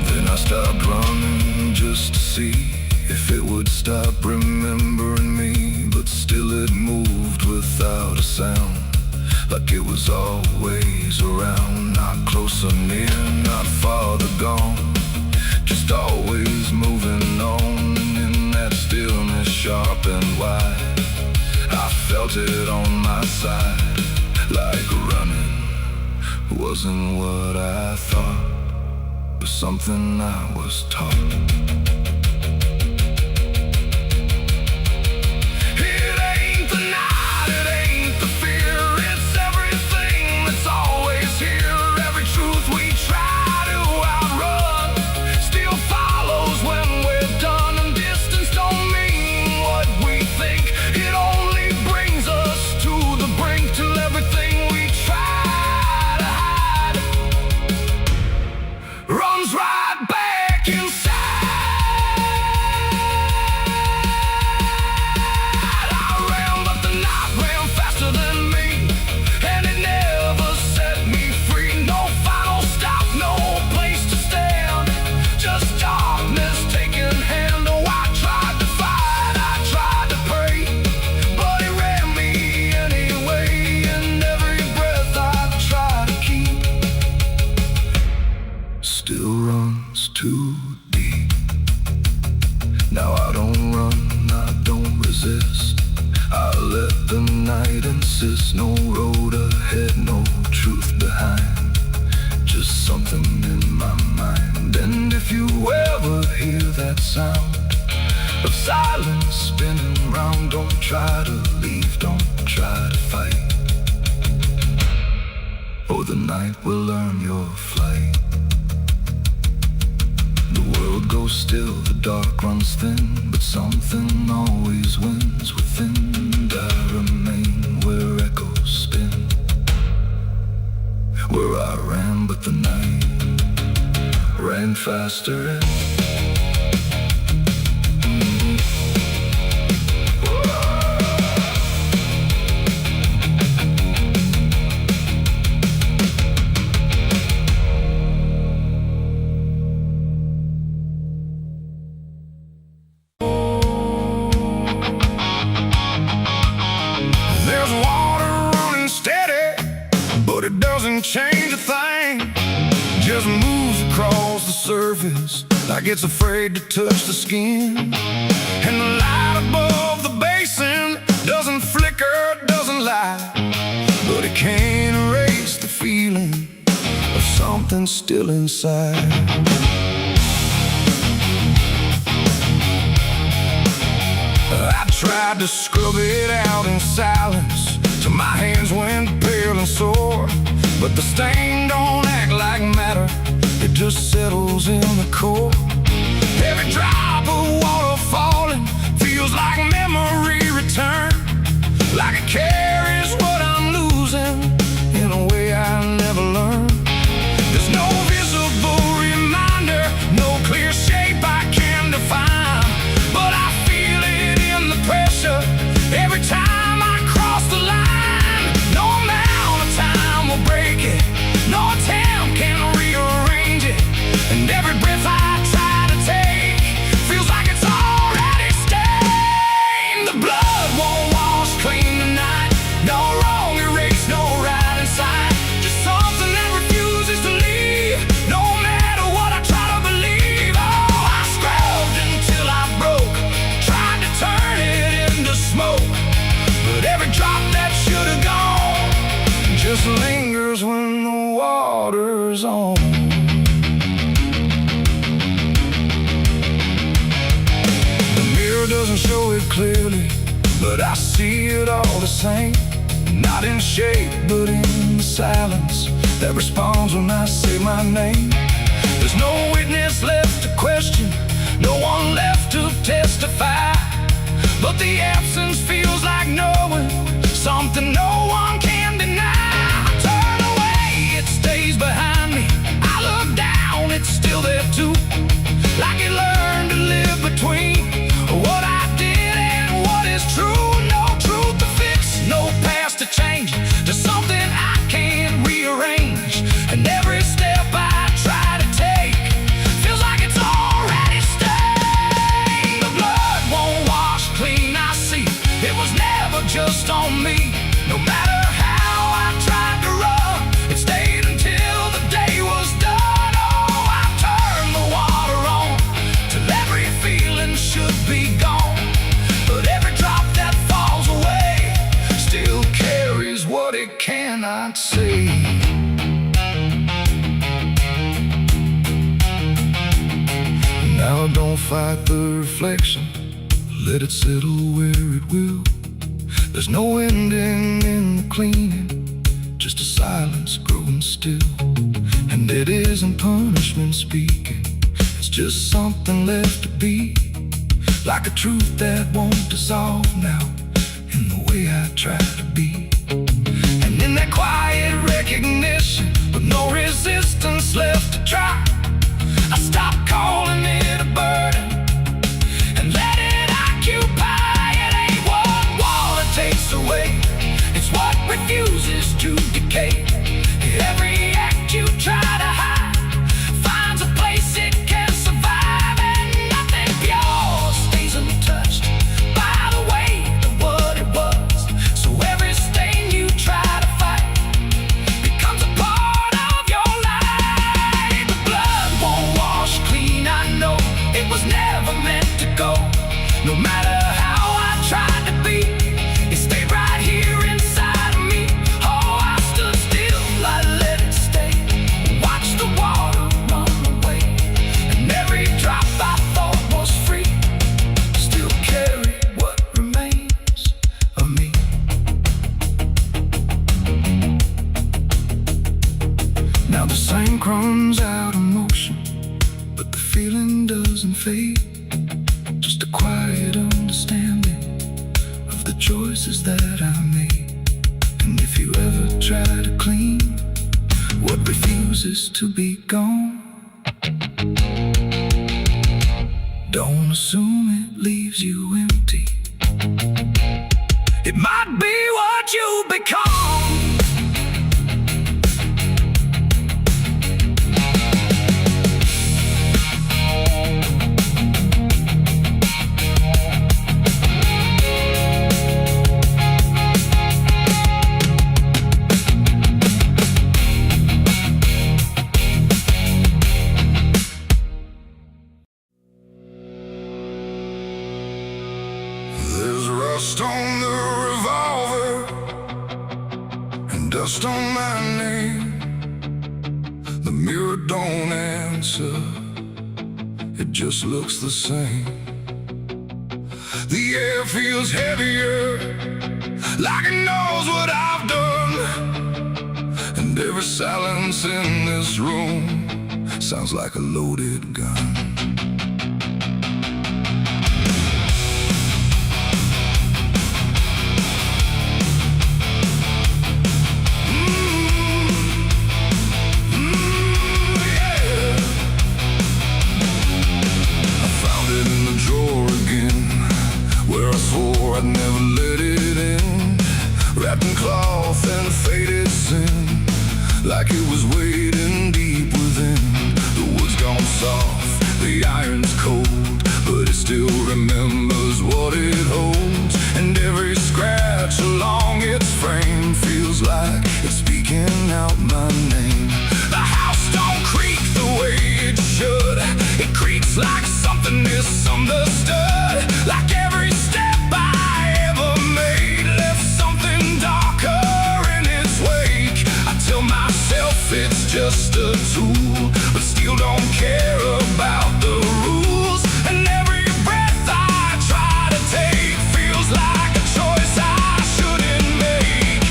Then I stopped running just to see if it would stop remembering me. But still it moved without a sound, like it was always around. Not close or near, not farther gone, just always moving on. And in that stillness, sharp and wide, I felt it on my side, like running wasn't what I thought, but something I was taught. It ain't the night, it ain't the fear, it's everything that's always here. Every truth we try to outrun still follows when we're done. And distance don't mean what we think, it only brings us to the brink till everything road ahead, no truth behind, just something in my mind. And if you ever hear that sound of silence spinning round, don't try to leave, don't try to fight. Oh, the night will learn your flight. The world goes still, the dark runs thin, but something always wins within. And I remain where echoes spin, where I ran, but the night ran faster and change a thing, just moves across the surface like it's afraid to touch the skin. And the light above the basin doesn't flicker, doesn't lie, but it can't erase the feeling of something still inside. I tried to scrub it out in silence till my hands went pale and sore, but the stain don't act like matter, it just settles in the core. Every drop of water falling feels like memory return, like it carries what I'm losing in a way I never learned. There's no visible reminder, no clear shape I can define, but I feel it in the pressure every time I cross the line. No amount of time will break it, no attempt can rearrange it, and every breath I try to take feels like it's already stained. The blood won't wash clean tonight, no wrong erase, no right inside, just something that refuses to leave, no matter what I try to believe. Oh, I scrubbed until I broke, tried to turn it into smoke, but every drop that should have gone just lingers when the water's on. The mirror doesn't show it clearly, but I see it all the same. Not in shape, but in the silence that responds when I say my name. There's no witness left to question, no one left to testify, but the absence feels like knowing something no one can deny. I turn away, it stays behind me. I look down, it's still there too, like it learned to live between what I did and what is true. No truth to fix, no past to change, just something I can't rearrange. And every step I try to take feels like it's already stained. The blood won't wash clean, I see it was never just on me. No matter how I tried to run, it stayed until the day was done. Oh, I turned the water on till every feeling should be gone, but every drop that falls away still carries what it cannot see. Now don't fight the reflection, let it settle where it will. There's no ending in the cleaning, just a silence growing still. And it isn't punishment speaking, it's just something left to be, like a truth that won't dissolve now in the way I try to be. And in that quiet recognition, with no resistance left to try, I stop calling it a burden and let it occupy. It ain't what water takes away, it's what refuses to decay. Every act you try to hide finds a place it can survive, and nothing pure stays untouched by the weight of what it was. So every stay The same runs out of motion, but the feeling doesn't fade. Just a quiet understanding of the choices that I made. And if you ever try to clean what refuses to be gone, don't assume it leaves you empty. It might be what you become. There's rust on the revolver and dust on my name. The mirror don't answer, it just looks the same. The air feels heavier, like it knows what I've done. And every silence in this room sounds like a loaded gun. I'd never let it in, wrapped in cloth and faded sin, like it was waiting deep within. The wood's gone soft, the iron's cold, but it still remembers what it holds. And every scratch along its frame feels like it's speaking out my name. The house don't creak the way it should, it creaks like something misunderstood. Like every step it's just a tool, but still don't care about the rules. And every breath I try to take feels like a choice I shouldn't make.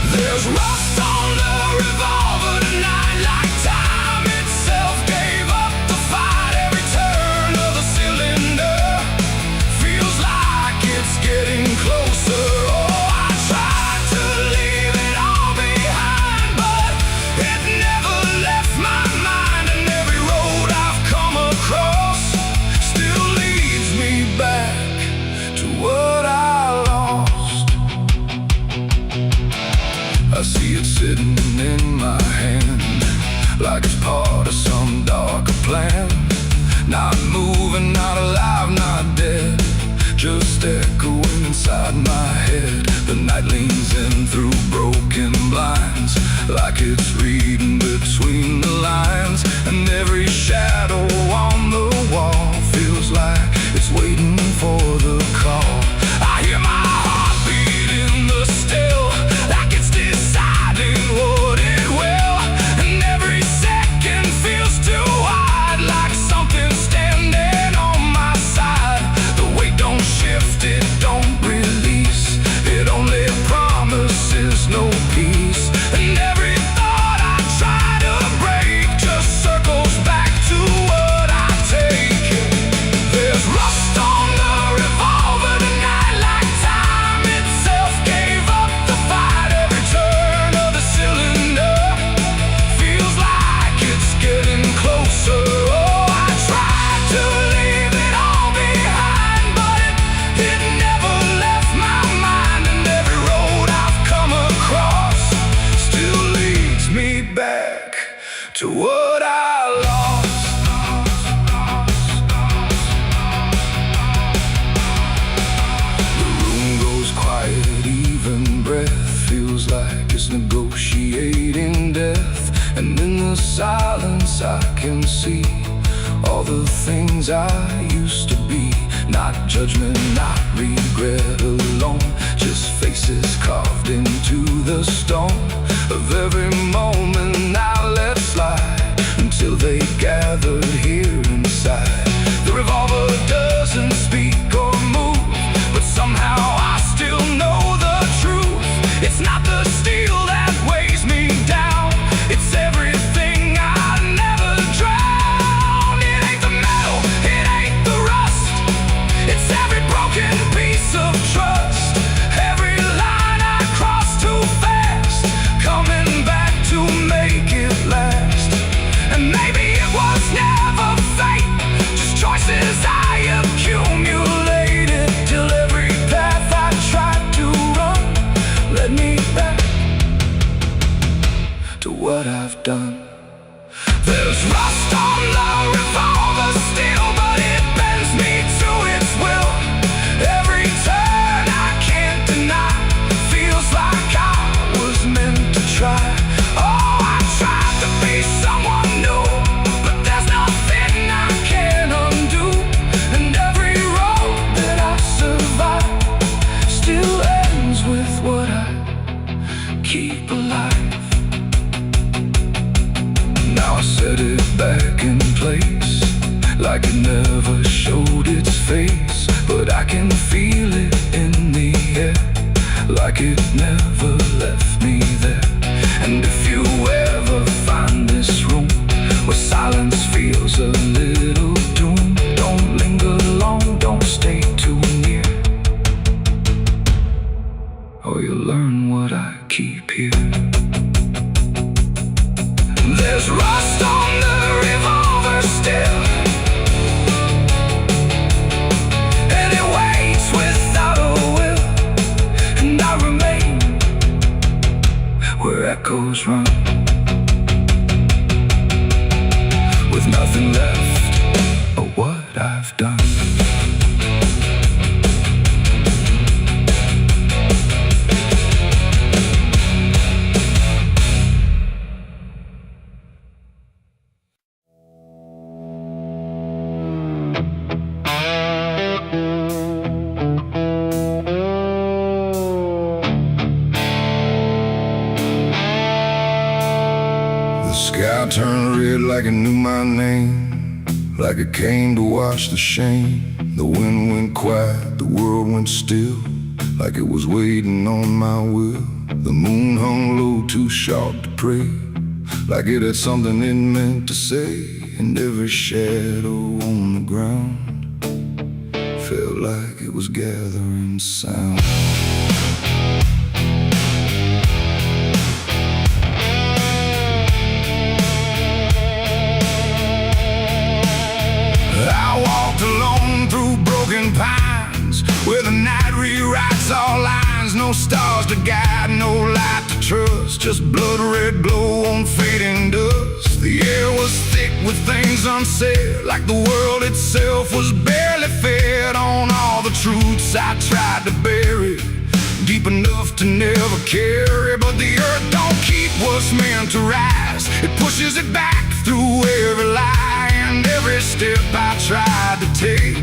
There's rust on the revolver tonight, like time itself gave up the fight. Every turn of the cylinder feels like it's getting closer. Oh, I tried to leave it all behind, but it never left my mind. And every road I've come across still leads me back to what I lost. I see it sitting in my hand, like it's part of some darker plan. Not moving, not alive, not dead, just echoing inside my head. The night leans in through broken blinds, like it's reading between the lines. And every shadow on the wall feels like it's waiting for the call. I hear my heartbeat in the still, like it's deciding what it will. And every second feels too wide, like something's standing on my side. The weight don't shift, it don't release, it only promises no peace. And every thought I try to break just circles back to what I take. There's rust on the revolver tonight, like time itself gave up the fight. Every turn of the cylinder feels like it's getting closer. Oh, I tried to leave it all behind, but it never left my mind. And every road I've come across still leads me back to what I lost. The room goes quiet, even breath feels like it's negotiating death. And in the silence I can see all the things I used to be. Not judgment, not regret alone, just faces carved into the stone of every moment I let slide, until they gathered here inside. The revolver doesn't speak or move, but somehow I still know the truth. It's not the steel that weighs me down, it's everything what I've done. There's rust on the revolver still, but it bends me to its will. Every turn I can't deny, feels like I was meant to try. Oh, I tried to be someone new, but there's nothing I can undo. And every road that I survive still ends with what I keep alive. Now I set it back in place, like it never showed its face. But I can feel it in the air, like it never left me there. And if you ever find this room where silence feels a little doom, don't linger long, don't stay too near, or you'll learn what I keep here. There's rust on the revolver still, and it waits without a will. And I remain where echoes run, with nothing left of what I've done. The sky turned red like it knew my name, like it came to wash the shame. The wind went quiet, the world went still, like it was waiting on my will. The moon hung low, too sharp to pray, like it had something it meant to say. And every shadow on the ground felt like it was gathering sound. I walked alone through broken pines, where the night rewrites all lines. No stars to guide, no light to trust, just blood red glow on fading dust. The air was thick with things unsaid, like the world itself was barely fed on all the truths I tried to bury, deep enough to never carry. But the earth don't keep what's meant to rise, it pushes it back through every lie. And every step I tried to take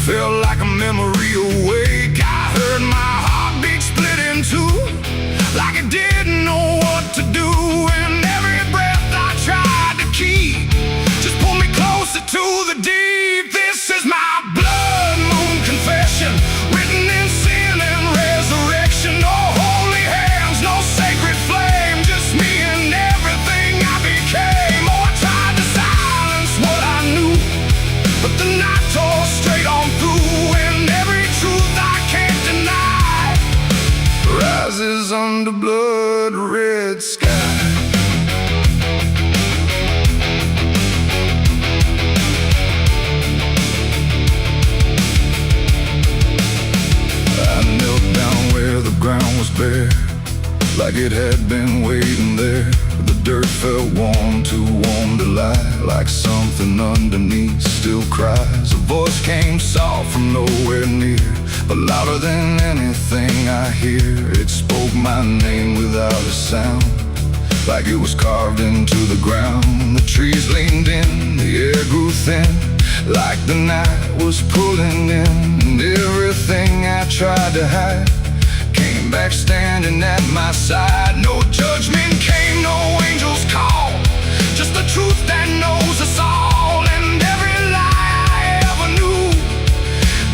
felt like a memory awake. I heard my heartbeat split in two, like it didn't know what to do. And every breath I tried to keep just pulled me closer to the deep. This is my blood moon confession, written in sin and resurrection. No holy hands, no sacred flame, just me and everything I became. Oh, I tried to silence what I knew, but the night tore straight on through. And every truth I can't deny rises under blood red sky. I knelt down where the ground was bare, like it had been waiting there. The dirt felt warm, too warm to lie, like something underneath still cries. A voice came soft from nowhere near, but louder than anything I hear. It spoke my name without a sound, like it was carved into the ground. The trees leaned in, the air grew thin, like the night was pulling in. And everything I tried to hide came back standing at my side. No judgment came, no angel's call, just the truth that knows us all. And every lie I ever knew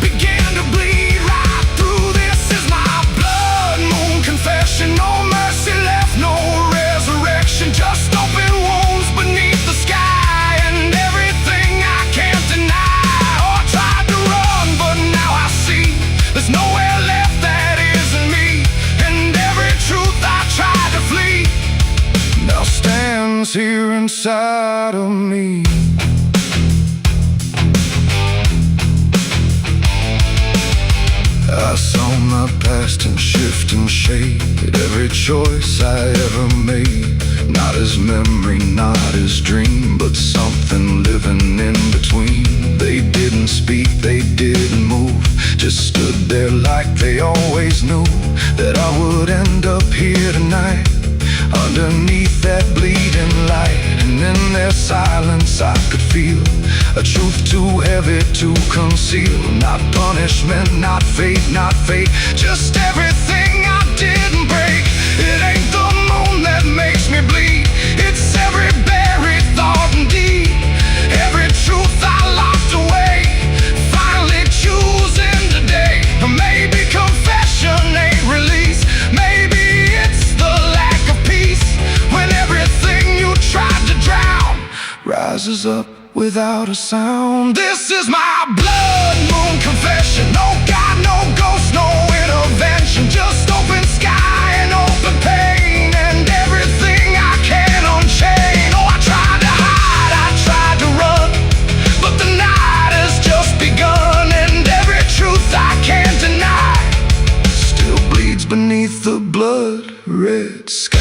began to bleed right through. This is my blood moon confession. No mercy left, no resurrection, just open wounds beneath the sky. And everything I can't deny. Oh, I tried to run, but now I see there's nowhere left that isn't me. And every truth I tried to flee now stands here inside of me. I saw my past in shift and shade, every choice I ever made. Not his memory, not his dream, but something living in between. They didn't speak, they didn't move, just stood there like they always knew that I would end up here tonight, underneath that bleeding light. And in their silence I could feel a truth too heavy to conceal. Not punishment, not fate, not fate, just everything I didn't break. It ain't the moon that makes me bleed, it's every buried thought and deed, every truth I locked away, finally choosing today. Maybe confession ain't release, maybe it's the lack of peace, when everything you tried to drown rises up without a sound. This is my blood moon confession. No God, no ghost, no intervention, just open sky and open pain, and everything I can unchain. Oh, I tried to hide, I tried to run, but the night has just begun, and every truth I can't deny still bleeds beneath the blood-red sky.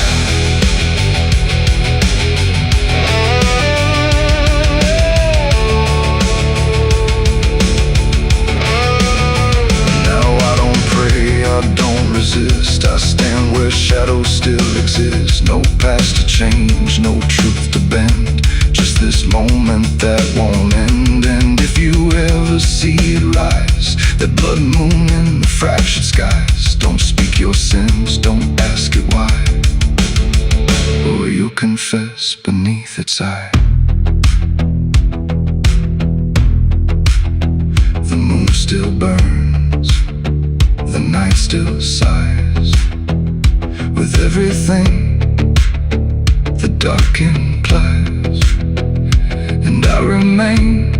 I stand where shadows still exist. No past to change, no truth to bend, just this moment that won't end. And if you ever see it rise, that blood moon in the fractured skies, don't speak your sins, don't ask it why, or you'll confess beneath its eye. The moon still burns, the night still sighs, with everything the dark implies. And I remain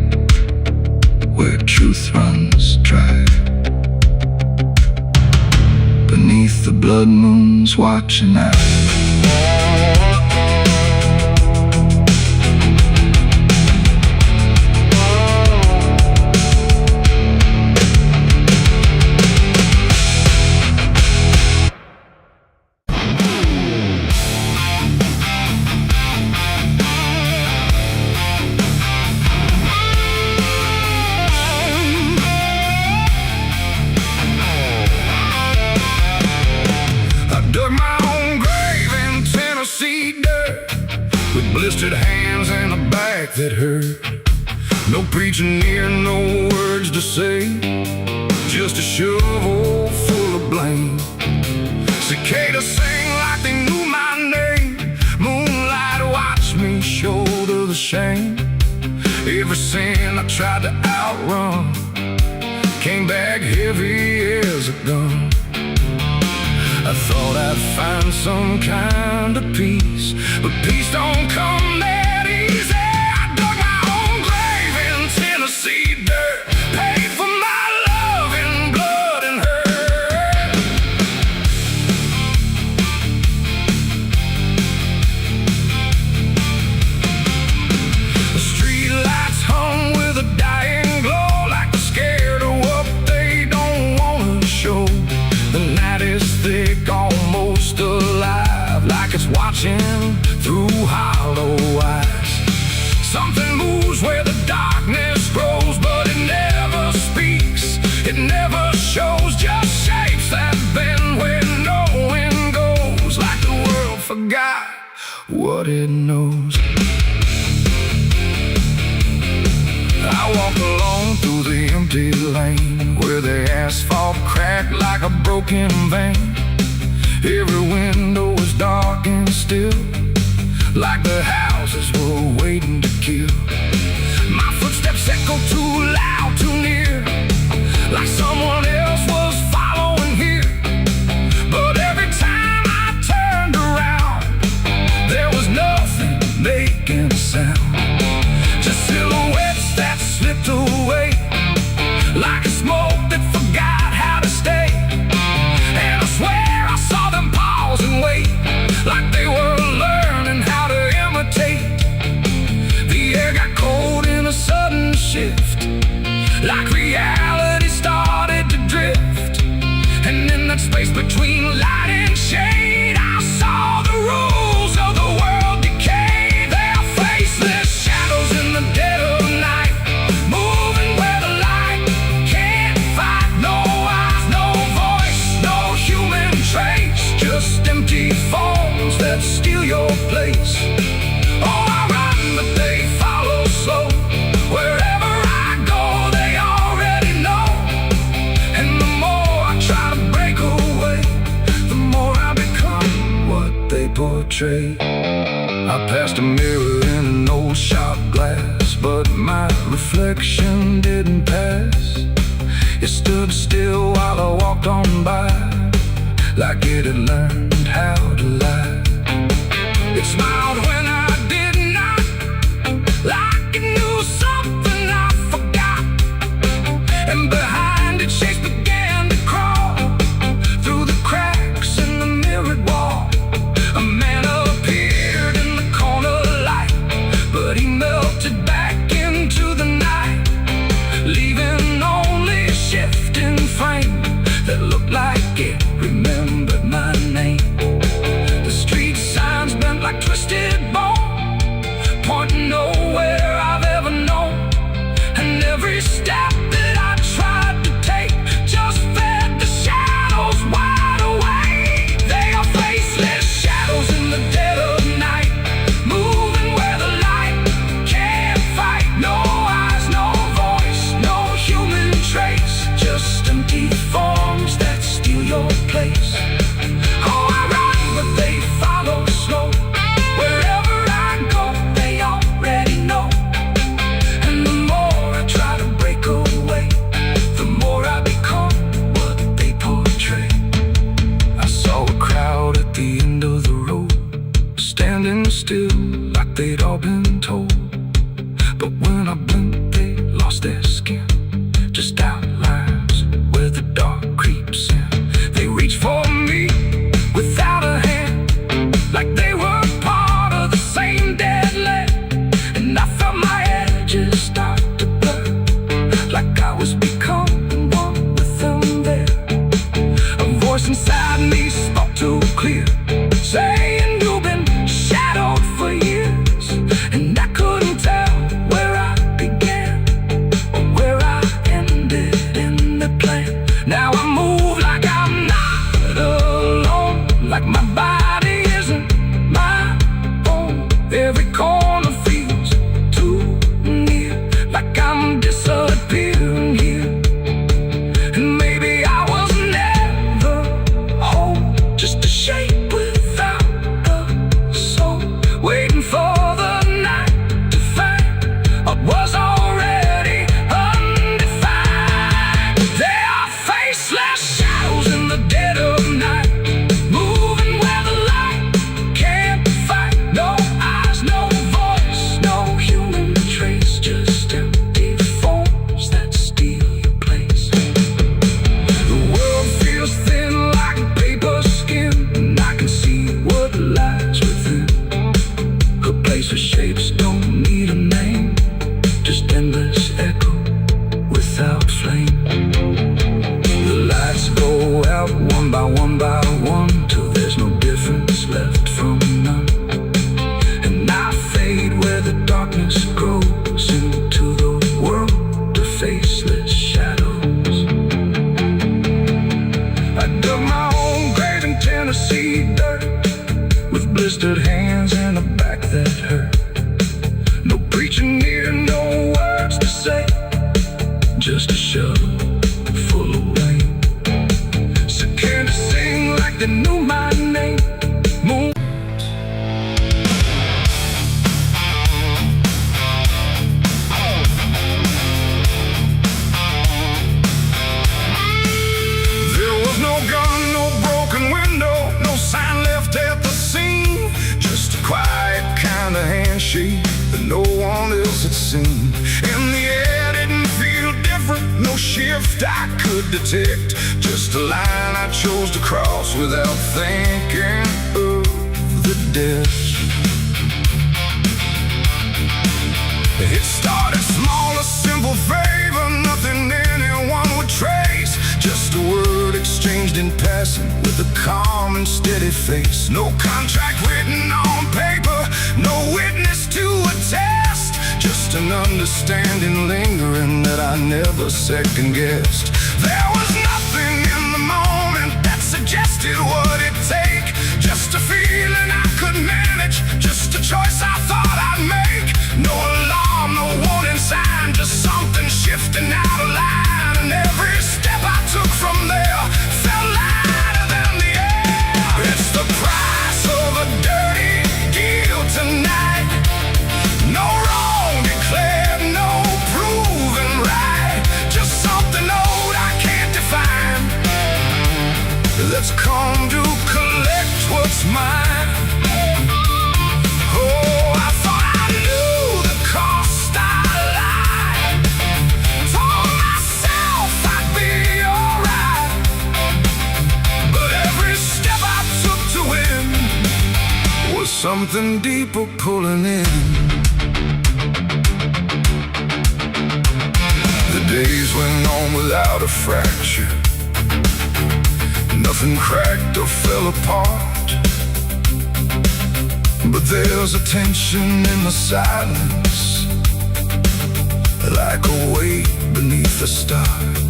where truth runs dry, beneath the blood moon's watching eye. Blistered hands and a back that hurt. No preaching near, no words to say, just a shovel full of blame. Cicadas sing like they knew my name. Moonlight watched me shoulder the shame. Every sin I tried to outrun came back heavy as a gun. I thought I'd find some kind of peace, but peace don't come that easy. I dug my own grave in Tennessee dirt, paid for my love in blood and hurt. The street lights hung with a dying glow, like they're scared of what they don't want to show. The night is thick, almost alive, like it's watching through hollow eyes. Something moves where the darkness grows, but it never speaks, it never shows, just shapes that bend where no wind goes, like the world forgot what it knows. I walk alone through the empty lane, where the asphalt cracked like a broken vein. Every window was dark and still, like the houses were waiting to kill. My footsteps echo too loud, too near, like someone else was following here. But every time I turned around, there was nothing making a sound, just silhouettes that slipped away, like a smoke that forgot how to stay. And I swear I saw them pause and wait, like they were learning how to imitate. The air got cold place. Oh, I run, but they follow slow. Wherever I go, they already know. And the more I try to break away, the more I become what they portray. I passed a mirror in an old shop glass, but my reflection didn't pass. It stood still while I walked on by, like it had learned how to lie. It smiled when I did not, like it knew something I forgot. And behind it, shapes began to crawl through the cracks in the mirrored wall. A man appeared in the corner light, but he melted back into the night, leaving only a shifting frame that looked like it remembered my name. The street signs bent like twisted bone, pointing nowhere I've ever known. And every step that I tried to take just fed the shadows wide awake. They are faceless shadows in the dead of night, moving where the light can't fight. No eyes, no voice, no human trace, just empty forms that steal your place. Oh, I run, but they follow slow. Wherever I go, they already know. And the more I try to break away, the more I become what they portray. I saw a crowd at the end of the road, standing still like they'd all been told. But when I blinked, they lost their skin, just outlines where the dark creeps in. They reach for me without a hand, like they were part of the same dead land. And I felt my edges start to blur, like I was becoming one with them there. A voice inside me spoke too clear, saying you've been shadowed for years. And I couldn't tell where I began or where I ended in the plan. Now I move like I'm not alone, like my body isn't my own. Every corner feels too near, like I'm disappearing here. And maybe I was never whole, just a shape without a soul, waiting for the night to find what was already undefined. They are faceless shadows in the dead of night, moving where the light can't fight. No eyes, no voice, no human trace, just empty forms that steal your place. The world feels thin like paper skin, and I can see what lies within. A place where shapes don't need a name, just endless echo without flame. The lights go out one by one by one, till there's no difference left from none. And I fade where the darkness grows into the world of faceless shadows. I dug my own grave in Tennessee dirt, with blistered hands and a back that hurt. No preaching here, no words to say, just a shovel full of rain. So can I sing like they knew my name? Moon. There was no gun, no broken window, no sign left at the scene, just a quiet kind of handshake that no one else had seen. And the air didn't feel different, no shift I could detect, just a line I chose to cross without thinking of the death. It started small, a simple favor, nothing anyone would trace, just a word exchanged in passing with a calm and steady face. No contract written on paper, no witness to attest, just an understanding lingering that I never second guessed. There was nothing in the moment that suggested what it'd take, just a feeling I could manage, something deeper pulling in. The days went on without a fracture. Nothing cracked or fell apart. But there's a tension in the silence, like a weight beneath the start.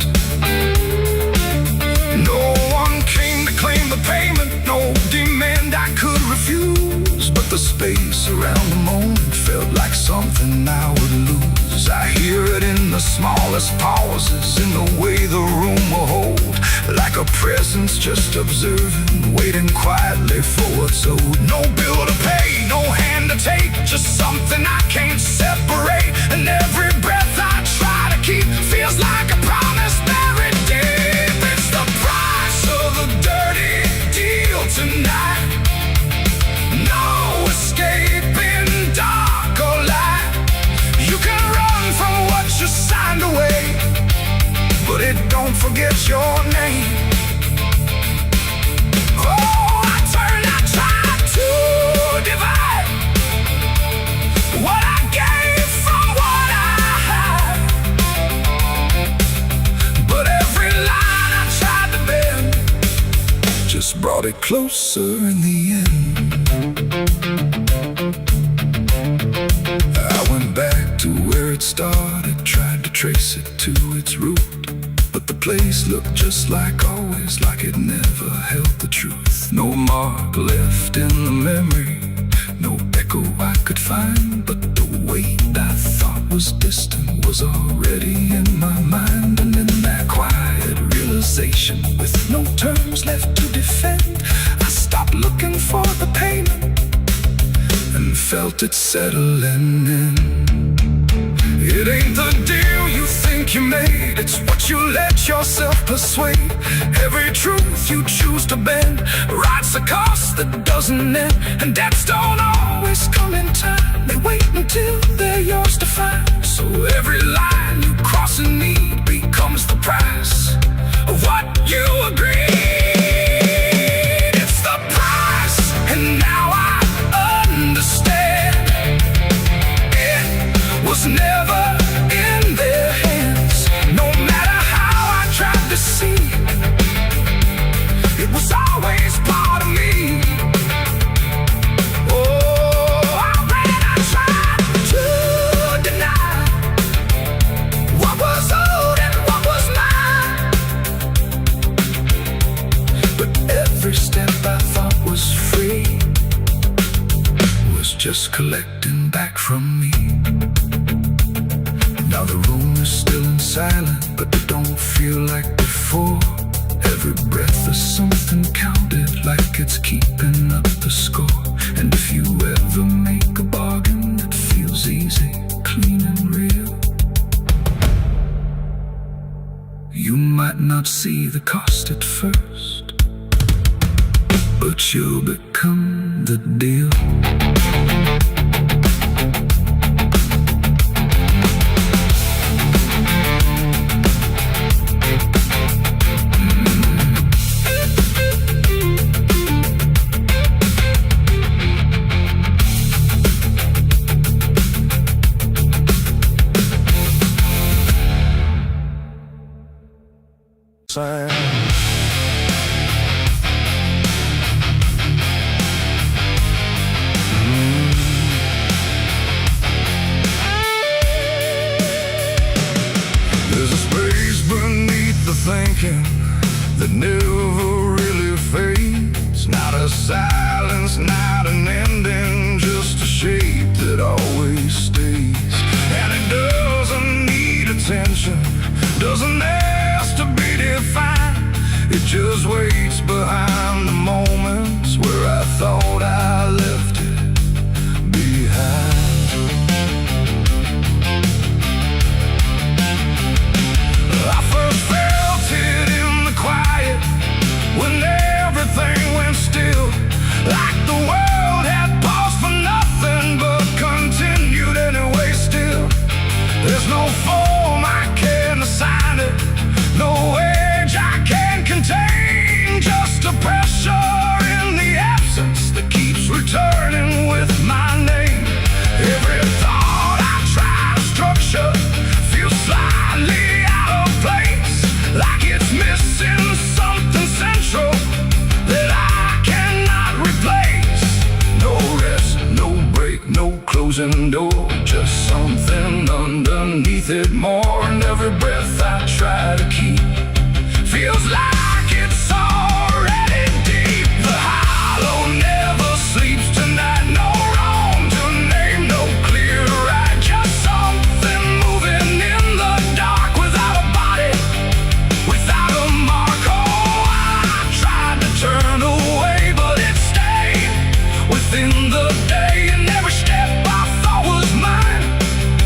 No one came to claim the payment, no demand I could refuse. But the space around the moment felt like something I would lose. I hear it in the smallest pauses, in the way the room will hold, like a presence just observing, waiting quietly for what's owed. No bill to pay, no hand to take, just something I can't separate. And every breath I try to keep feels like a promise buried deep. It's the price of a dirty deal tonight. No escaping dark or light. You can run from what you signed away, but it don't forget your name. Oh, I try to divide what I gave from what I had. But every line I tried to bend just brought it closer in the end. I went back to where it started, tried to trace it to its root. But the place looked just like always, like it never held the truth. No mark left in the memory, no echo I could find. But the weight I thought was distant was already in my mind. And in that quiet realization, with no terms left to defend, I stopped looking for the payment and felt it settling in. It ain't the deal you think you made, it's what you let yourself persuade. Every truth you choose to bend writes a cost that doesn't end. And debts don't always come in time, they wait until they're yours to find. So every line you cross in need becomes the price of what you agreed. It's the price, and now I understand. It was never in their hands. No matter how I tried to see, it was always part of me. Oh, I tried to deny what was owed and what was mine. But every step I thought was free was just collecting back from me. Now the room is still and silent, but it don't feel like before. Every breath is something counted, like it's keeping up the score. And if you ever make a bargain that feels easy, clean and real, you might not see the cost at first, but you'll become the deal. There's a space beneath the thinking that never really fades. Not a silence, not an ending, just a shape that always stays. And it doesn't need attention, doesn't ask to be defined. It just waits behind the moments where I thought I left it behind. I first felt it in the quiet, when everything went still, like the world had paused for nothing but continued anyway still. There's no form I can assign it, no age I can contain, just a pressure in the absence that closing door, just something underneath it more. And every breath I try to keep feels like it's already deep. The hollow never sleeps tonight, no wrong to name, no clear right, just something moving in the dark without a body, without a mark. Oh, I tried to turn away, but it stayed within the day, and every step I thought was mine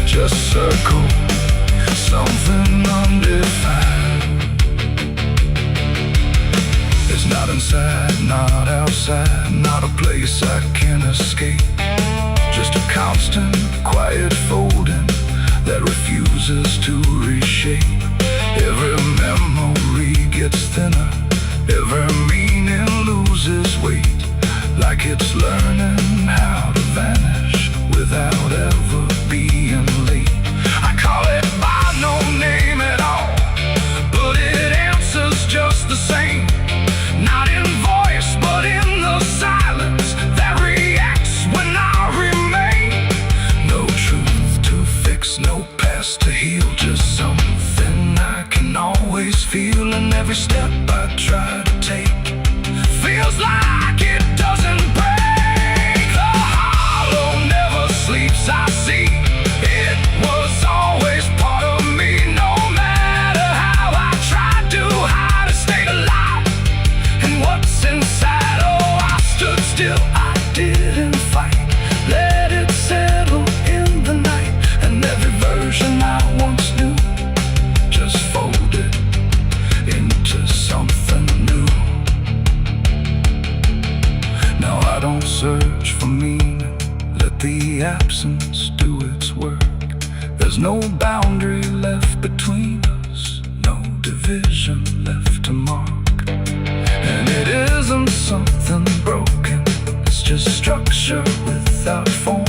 just circled something undefined. It's not inside, not outside, not a place I can escape. Just a constant, quiet folding that refuses to reshape. Every memory gets thinner, every meaning loses weight, like it's learning how to vanish without ever being late. I call it by no name at all, but it answers just the same. Not in voice, but in the silence that reacts when I remain. No truth to fix, no past to heal, just something I can always feel. And every step I try to take feels like it doesn't break. The hollow never sleeps, I see. It was always part of me, no matter how I tried to hide, it stayed alive. And what's inside, oh, I stood still, I didn't fight, let it settle in the night. And every version I once knew just folded into something new. Now I don't search for meaning, let the absence do its work. There's no boundary left between us, no division left to mark. And it isn't something broken, it's just structure without form.